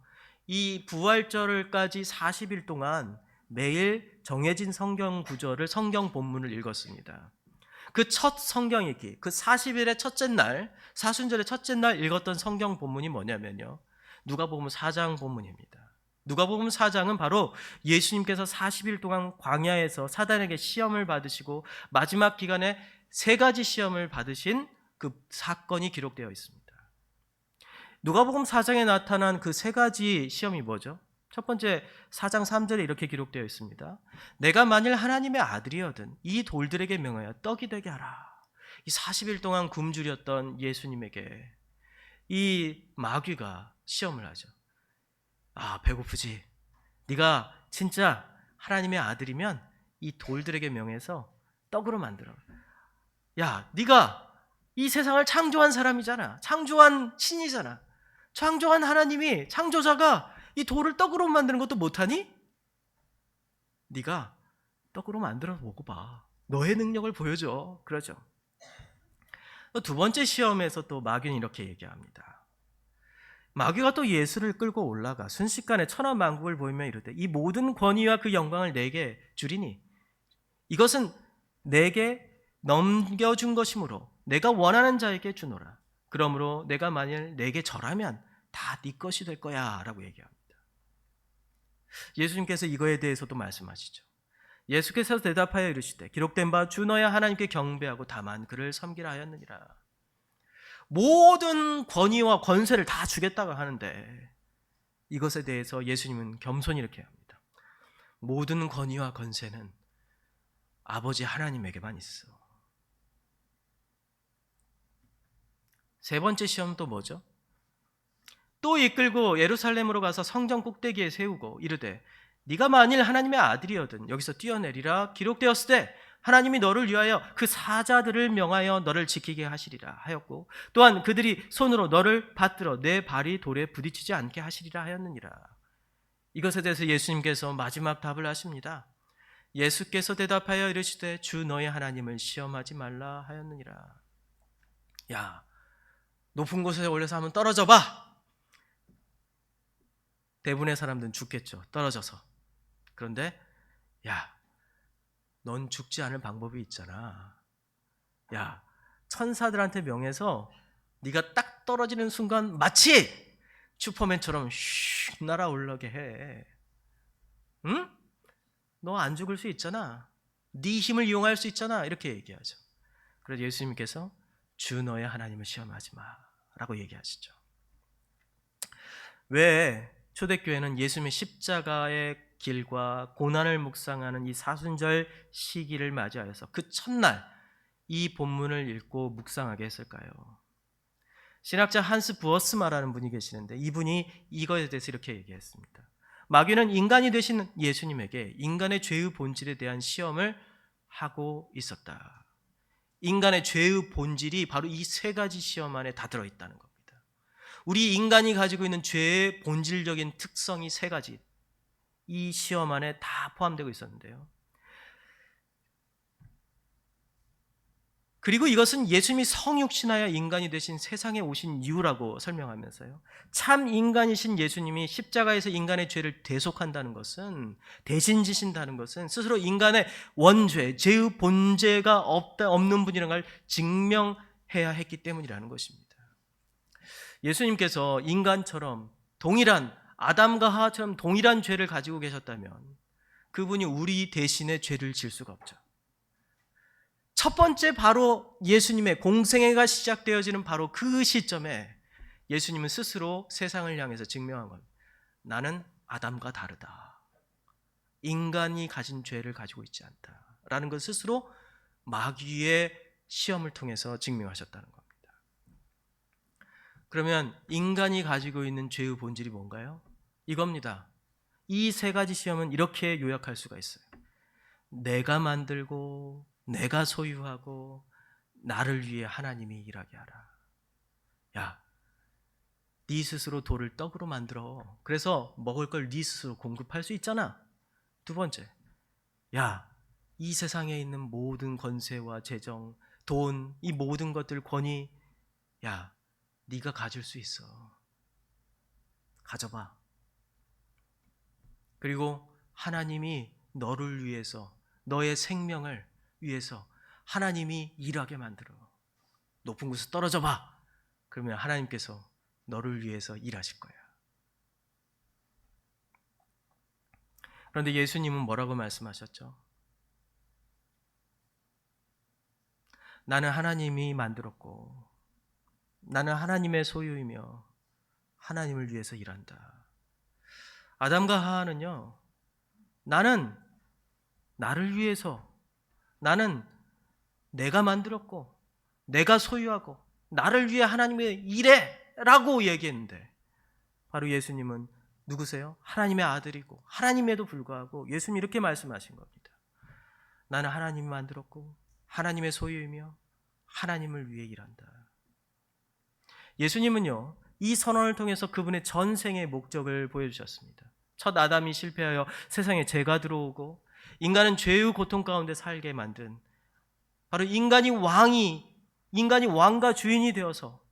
이 부활절까지 40일 동안 매일 정해진 성경 구절을, 성경 본문을 읽었습니다. 그 첫 성경 읽기, 그 40일의 첫째 날, 사순절의 첫째 날 읽었던 성경 본문이 뭐냐면요, 누가복음 4장 본문입니다. 누가복음 4장은 바로 예수님께서 40일 동안 광야에서 사단에게 시험을 받으시고 마지막 기간에 3가지 시험을 받으신 그 사건이 기록되어 있습니다. 누가복음 4장에 나타난 그 3가지 시험이 뭐죠? 첫 번째, 4장 3절에 이렇게 기록되어 있습니다. 내가 만일 하나님의 아들이어든 이 돌들에게 명하여 떡이 되게 하라. 이 40일 동안 굶주렸던 예수님에게 이 마귀가 시험을 하죠. 아, 배고프지? 네가 진짜 하나님의 아들이면 이 돌들에게 명해서 떡으로 만들어. 야, 네가 이 세상을 창조한 사람이잖아. 창조한 신이잖아. 창조한 하나님이, 창조자가 이 돌을 떡으로 만드는 것도 못하니? 네가 떡으로 만들어 먹어봐. 너의 능력을 보여줘. 그러죠. 두 번째 시험에서 또 마귀는 이렇게 얘기합니다. 마귀가 또 예수를 끌고 올라가 순식간에 천하만국을 보이며 이르되 이 모든 권위와 그 영광을 내게 주리니 이것은 내게 넘겨준 것이므로 내가 원하는 자에게 주노라. 그러므로 내가 만일 내게 절하면 다 네 것이 될 거야 라고 얘기합니다. 예수님께서 이거에 대해서도 말씀하시죠. 예수께서 대답하여 이르시되 기록된 바 주 너의 하나님께 경배하고 다만 그를 섬기라 하였느니라. 모든 권위와 권세를 다 주겠다고 하는데 이것에 대해서 예수님은 겸손히 이렇게 합니다. 모든 권위와 권세는 아버지 하나님에게만 있어. 세 번째 시험 또 뭐죠? 또 이끌고 예루살렘으로 가서 성전 꼭대기에 세우고 이르되 네가 만일 하나님의 아들이거든 여기서 뛰어내리라. 기록되었을 때 하나님이 너를 위하여 그 사자들을 명하여 너를 지키게 하시리라 하였고 또한 그들이 손으로 너를 받들어 내 발이 돌에 부딪히지 않게 하시리라 하였느니라. 이것에 대해서 예수님께서 마지막 답을 하십니다. 예수께서 대답하여 이르시되 주 너의 하나님을 시험하지 말라 하였느니라. 야, 높은 곳에 올려서 한번 떨어져 봐. 대부분의 사람들은 죽겠죠. 떨어져서. 그런데 야, 넌 죽지 않을 방법이 있잖아. 야, 천사들한테 명해서 네가 딱 떨어지는 순간 마치 슈퍼맨처럼 슉 날아올라게 해. 응? 너 안 죽을 수 있잖아. 네 힘을 이용할 수 있잖아. 이렇게 얘기하죠. 그래서 예수님께서 주 너의 하나님을 시험하지 마 라고 얘기하시죠. 왜 초대교회는 예수님의 십자가의 길과 고난을 묵상하는 이 사순절 시기를 맞이하여서 그 첫날 이 본문을 읽고 묵상하게 했을까요? 신학자 한스 부어스마라는 분이 계시는데 이분이 이거에 대해서 이렇게 얘기했습니다. 마귀는 인간이 되신 예수님에게 인간의 죄의 본질에 대한 시험을 하고 있었다. 인간의 죄의 본질이 바로 이 3가지 시험 안에 다 들어있다는 겁니다. 우리 인간이 가지고 있는 죄의 본질적인 특성이 3가지 이 시험 안에 다 포함되고 있었는데요. 그리고 이것은 예수님이 성육신하여 인간이 되신 세상에 오신 이유라고 설명하면서요. 참 인간이신 예수님이 십자가에서 인간의 죄를 대속한다는 것은, 대신 지신다는 것은 스스로 인간의 원죄, 죄의 본죄가 없는 분이라는 걸 증명해야 했기 때문이라는 것입니다. 예수님께서 인간처럼 동일한 아담과 하와처럼 동일한 죄를 가지고 계셨다면 그분이 우리 대신에 죄를 질 수가 없죠. 첫 번째 바로 예수님의 공생애가 시작되어지는 바로 그 시점에 예수님은 스스로 세상을 향해서 증명한 겁니다. 나는 아담과 다르다. 인간이 가진 죄를 가지고 있지 않다. 라는 것 스스로 마귀의 시험을 통해서 증명하셨다는 겁니다. 그러면 인간이 가지고 있는 죄의 본질이 뭔가요? 이겁니다. 이 3가지 시험은 이렇게 요약할 수가 있어요. 내가 만들고 내가 소유하고 나를 위해 하나님이 일하게 하라. 야, 네 스스로 돌을 떡으로 만들어. 그래서 먹을 걸 네 스스로 공급할 수 있잖아. 두 번째, 야, 이 세상에 있는 모든 권세와 재정, 돈, 이 모든 것들, 권위, 야, 네가 가질 수 있어. 가져봐. 그리고 하나님이 너를 위해서, 너의 생명을 위해서 하나님이 일하게 만들어. 높은 곳에 떨어져 봐. 그러면 하나님께서 너를 위해서 일하실 거야. 그런데 예수님은 뭐라고 말씀하셨죠? 나는 하나님이 만들었고 나는 하나님의 소유이며 하나님을 위해서 일한다. 아담과 하와는요, 나는 나를 위해서, 나는 내가 만들었고 내가 소유하고 나를 위해 하나님의 일해 라고 얘기했는데, 바로 예수님은 누구세요? 하나님의 아들이고 하나님에도 불구하고 예수님이 이렇게 말씀하신 겁니다. 나는 하나님이 만들었고 하나님의 소유이며 하나님을 위해 일한다. 예수님은요, 이 선언을 통해서 그분의 전생의 목적을 보여주셨습니다. 첫 아담이 실패하여 세상에 죄가 들어오고 인간은 죄의 고통 가운데 살게 만든, 바로 인간이 왕과 주인이 되어서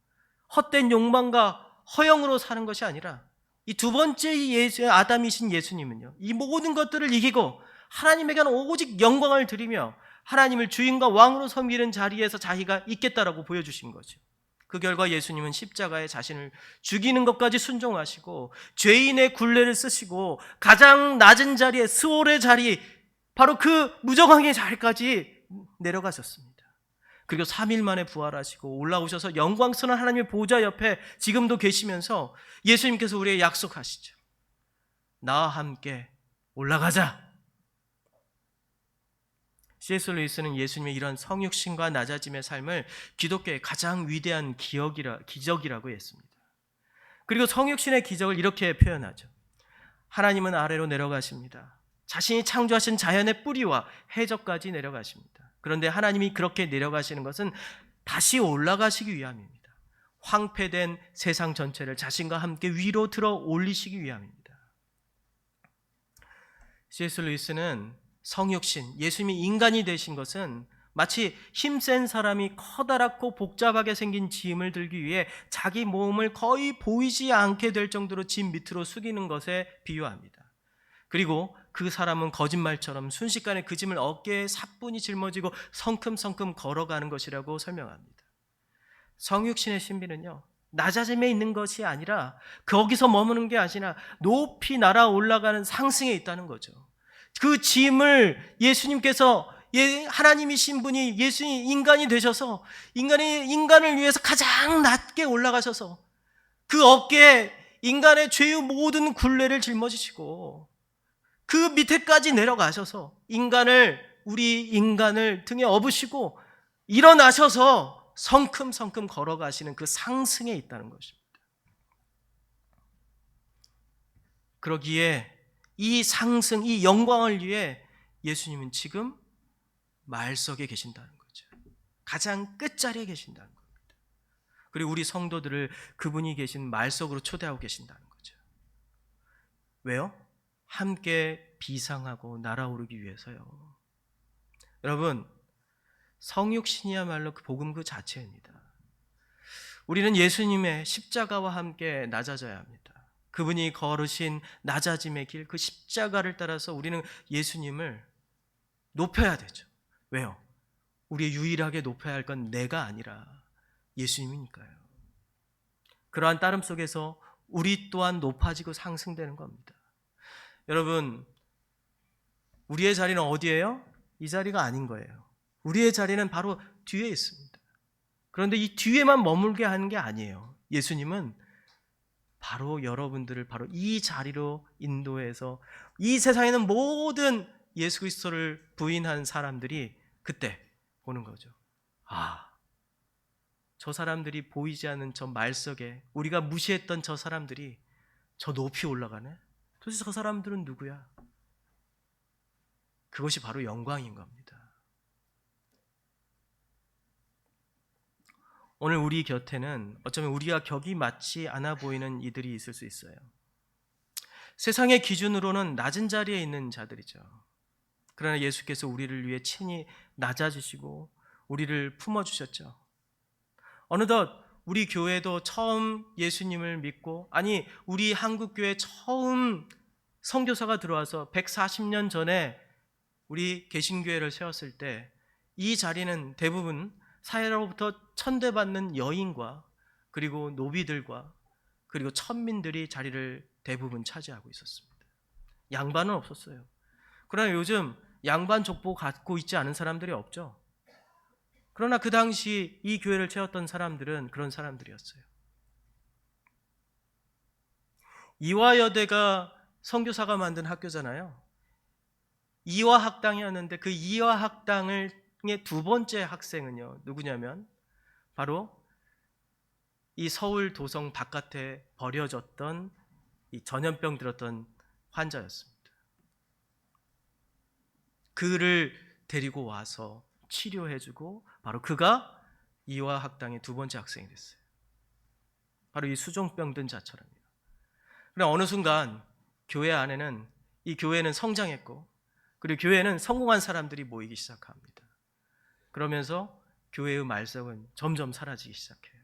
헛된 욕망과 허영으로 사는 것이 아니라, 이 두 번째 아담이신 예수님은요, 이 모든 것들을 이기고 하나님에게는 오직 영광을 드리며 하나님을 주인과 왕으로 섬기는 자리에서 자기가 있겠다라고 보여주신 거죠. 그 결과 예수님은 십자가에 자신을 죽이는 것까지 순종하시고 죄인의 굴레를 쓰시고 가장 낮은 자리에, 스올의 자리, 바로 그 무정왕의 자리까지 내려가셨습니다. 그리고 3일 만에 부활하시고 올라오셔서 영광스러운 하나님의 보좌 옆에 지금도 계시면서 예수님께서 우리에게 약속하시죠. 나와 함께 올라가자. C.S. 루이스는 예수님의 이런 성육신과 낮아짐의 삶을 기독교의 가장 위대한 기적이라고 했습니다. 그리고 성육신의 기적을 이렇게 표현하죠. 하나님은 아래로 내려가십니다. 자신이 창조하신 자연의 뿌리와 해적까지 내려가십니다. 그런데 하나님이 그렇게 내려가시는 것은 다시 올라가시기 위함입니다. 황폐된 세상 전체를 자신과 함께 위로 들어 올리시기 위함입니다. C.S. 루이스는 성육신, 예수님이 인간이 되신 것은 마치 힘센 사람이 커다랗고 복잡하게 생긴 짐을 들기 위해 자기 몸을 거의 보이지 않게 될 정도로 짐 밑으로 숙이는 것에 비유합니다. 그리고 그 사람은 거짓말처럼 순식간에 그 짐을 어깨에 사뿐히 짊어지고 성큼성큼 걸어가는 것이라고 설명합니다. 성육신의 신비는요, 낮아짐에 있는 것이 아니라 거기서 머무는 게 아니라 높이 날아 올라가는 상승에 있다는 거죠. 그 짐을 예수님께서, 하나님이신 분이 예수님 인간이 되셔서 인간을 위해서 가장 낮게 올라가셔서 그 어깨에 인간의 죄의 모든 굴레를 짊어지시고 그 밑에까지 내려가셔서 우리 인간을 등에 업으시고 일어나셔서 성큼성큼 걸어가시는 그 상승에 있다는 것입니다. 그러기에 이 상승, 이 영광을 위해 예수님은 지금 말석에 계신다는 거죠. 가장 끝자리에 계신다는 겁니다. 그리고 우리 성도들을 그분이 계신 말석으로 초대하고 계신다는 거죠. 왜요? 함께 비상하고 날아오르기 위해서요. 여러분, 성육신이야말로 그 복음 그 자체입니다. 우리는 예수님의 십자가와 함께 낮아져야 합니다. 그분이 걸으신 낮아짐의 길, 그 십자가를 따라서 우리는 예수님을 높여야 되죠. 왜요? 우리 유일하게 높여야 할 건 내가 아니라 예수님이니까요. 그러한 따름 속에서 우리 또한 높아지고 상승되는 겁니다. 여러분, 우리의 자리는 어디예요? 이 자리가 아닌 거예요. 우리의 자리는 바로 뒤에 있습니다. 그런데 이 뒤에만 머물게 하는 게 아니에요. 예수님은 바로 여러분들을 바로 이 자리로 인도해서 이 세상에는 모든 예수 그리스도를 부인한 사람들이 그때 보는 거죠. 아, 저 사람들이 보이지 않는 저 말석에 우리가 무시했던 저 사람들이 저 높이 올라가네? 도대체 저 사람들은 누구야? 그것이 바로 영광인 겁니다. 오늘 우리 곁에는 어쩌면 우리가 격이 맞지 않아 보이는 이들이 있을 수 있어요. 세상의 기준으로는 낮은 자리에 있는 자들이죠. 그러나 예수께서 우리를 위해 친히 낮아지시고 우리를 품어주셨죠. 어느덧 우리 교회도 처음 예수님을 믿고, 아니 우리 한국교회 처음 선교사가 들어와서 140년 전에 우리 개신교회를 세웠을 때 이 자리는 대부분 사회로부터 천대받는 여인과 그리고 노비들과 그리고 천민들이 자리를 대부분 차지하고 있었습니다. 양반은 없었어요. 그러나 요즘 양반 족보 갖고 있지 않은 사람들이 없죠. 그러나 그 당시 이 교회를 채웠던 사람들은 그런 사람들이었어요. 이화여대가 선교사가 만든 학교잖아요. 이화학당이었는데 그 이화학당의 두 번째 학생은요, 누구냐면 바로 이 서울 도성 바깥에 버려졌던 이 전염병 들었던 환자였습니다. 그를 데리고 와서 치료해주고 바로 그가 이화학당의 두 번째 학생이 됐어요. 바로 이 수종병 든 자처럼요. 그러나 어느 순간 교회 안에는, 이 교회는 성장했고 그리고 교회는 성공한 사람들이 모이기 시작합니다. 그러면서 교회의 말썽은 점점 사라지기 시작해요.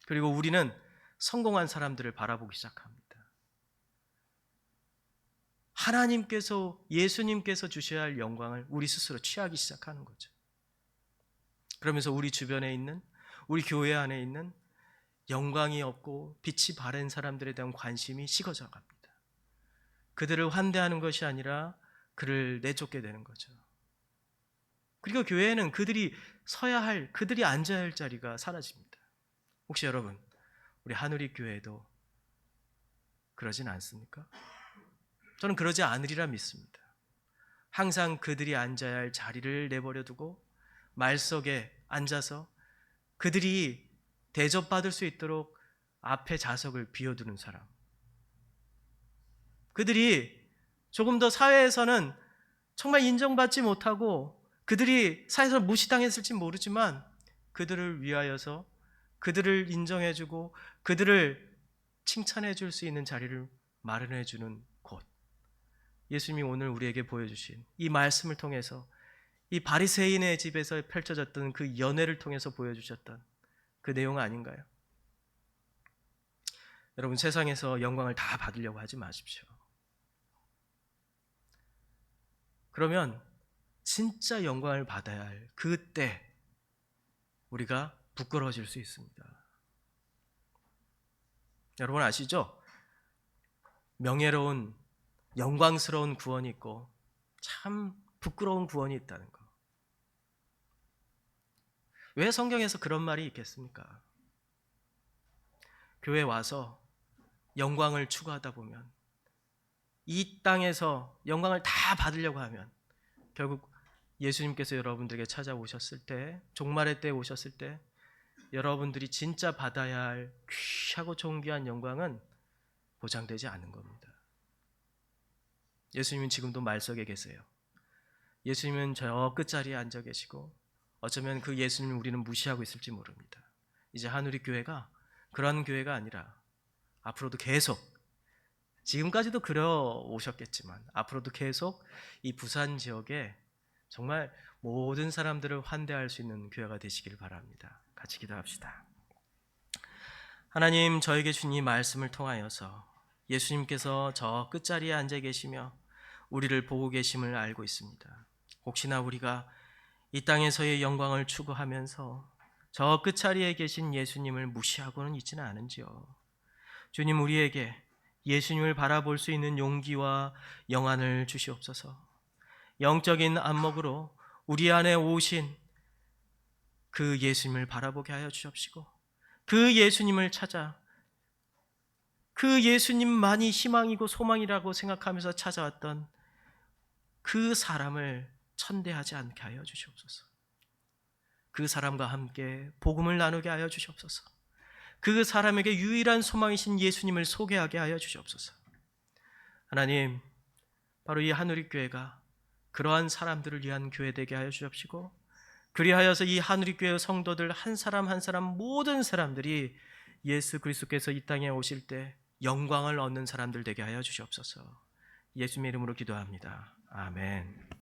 그리고 우리는 성공한 사람들을 바라보기 시작합니다. 하나님께서, 예수님께서 주셔야 할 영광을 우리 스스로 취하기 시작하는 거죠. 그러면서 우리 주변에 있는, 우리 교회 안에 있는 영광이 없고 빛이 바랜 사람들에 대한 관심이 식어져 갑니다. 그들을 환대하는 것이 아니라 그를 내쫓게 되는 거죠. 그리고 교회에는 그들이 서야 할, 그들이 앉아야 할 자리가 사라집니다. 혹시 여러분, 우리 한우리 교회도 그러진 않습니까? 저는 그러지 않으리라 믿습니다. 항상 그들이 앉아야 할 자리를 내버려 두고 말석에 앉아서 그들이 대접받을 수 있도록 앞에 좌석을 비워두는 사람, 그들이 조금 더 사회에서는 정말 인정받지 못하고 그들이 사회에서 무시당했을지 모르지만 그들을 위하여서 그들을 인정해주고 그들을 칭찬해줄 수 있는 자리를 마련해주는 곳, 예수님이 오늘 우리에게 보여주신 이 말씀을 통해서 이 바리새인의 집에서 펼쳐졌던 그 연회를 통해서 보여주셨던 그 내용 아닌가요? 여러분, 세상에서 영광을 다 받으려고 하지 마십시오. 그러면 진짜 영광을 받아야 할 그때 우리가 부끄러워질 수 있습니다. 여러분 아시죠? 명예로운, 영광스러운 구원이 있고 참 부끄러운 구원이 있다는 거. 왜 성경에서 그런 말이 있겠습니까? 교회 와서 영광을 추구하다 보면, 이 땅에서 영광을 다 받으려고 하면 결국 예수님께서 여러분들에게 찾아오셨을 때, 종말의 때에 오셨을 때 여러분들이 진짜 받아야 할 귀하고 존귀한 영광은 보장되지 않는 겁니다. 예수님은 지금도 말석에 계세요. 예수님은 저 끝자리에 앉아 계시고 어쩌면 그 예수님을 우리는 무시하고 있을지 모릅니다. 이제 한우리 교회가 그런 교회가 아니라 앞으로도 계속, 지금까지도 그려 오셨겠지만 앞으로도 계속 이 부산 지역에 정말 모든 사람들을 환대할 수 있는 교회가 되시길 바랍니다. 같이 기도합시다. 하나님, 저에게 주신 이 말씀을 통하여서 예수님께서 저 끝자리에 앉아 계시며 우리를 보고 계심을 알고 있습니다. 혹시나 우리가 이 땅에서의 영광을 추구하면서 저 끝자리에 계신 예수님을 무시하고는 있지는 않은지요. 주님, 우리에게 예수님을 바라볼 수 있는 용기와 영안을 주시옵소서. 영적인 안목으로 우리 안에 오신 그 예수님을 바라보게 하여 주옵시고, 그 예수님을 찾아 그 예수님만이 희망이고 소망이라고 생각하면서 찾아왔던 그 사람을 천대하지 않게 하여 주시옵소서. 그 사람과 함께 복음을 나누게 하여 주시옵소서. 그 사람에게 유일한 소망이신 예수님을 소개하게 하여 주시옵소서. 하나님, 바로 이 한우리교회가 그러한 사람들을 위한 교회 되게 하여 주옵시고, 그리하여서 이 한우리교회 성도들 한 사람 한 사람 모든 사람들이 예수 그리스도께서 이 땅에 오실 때 영광을 얻는 사람들 되게 하여 주시옵소서. 예수님의 이름으로 기도합니다. 아멘.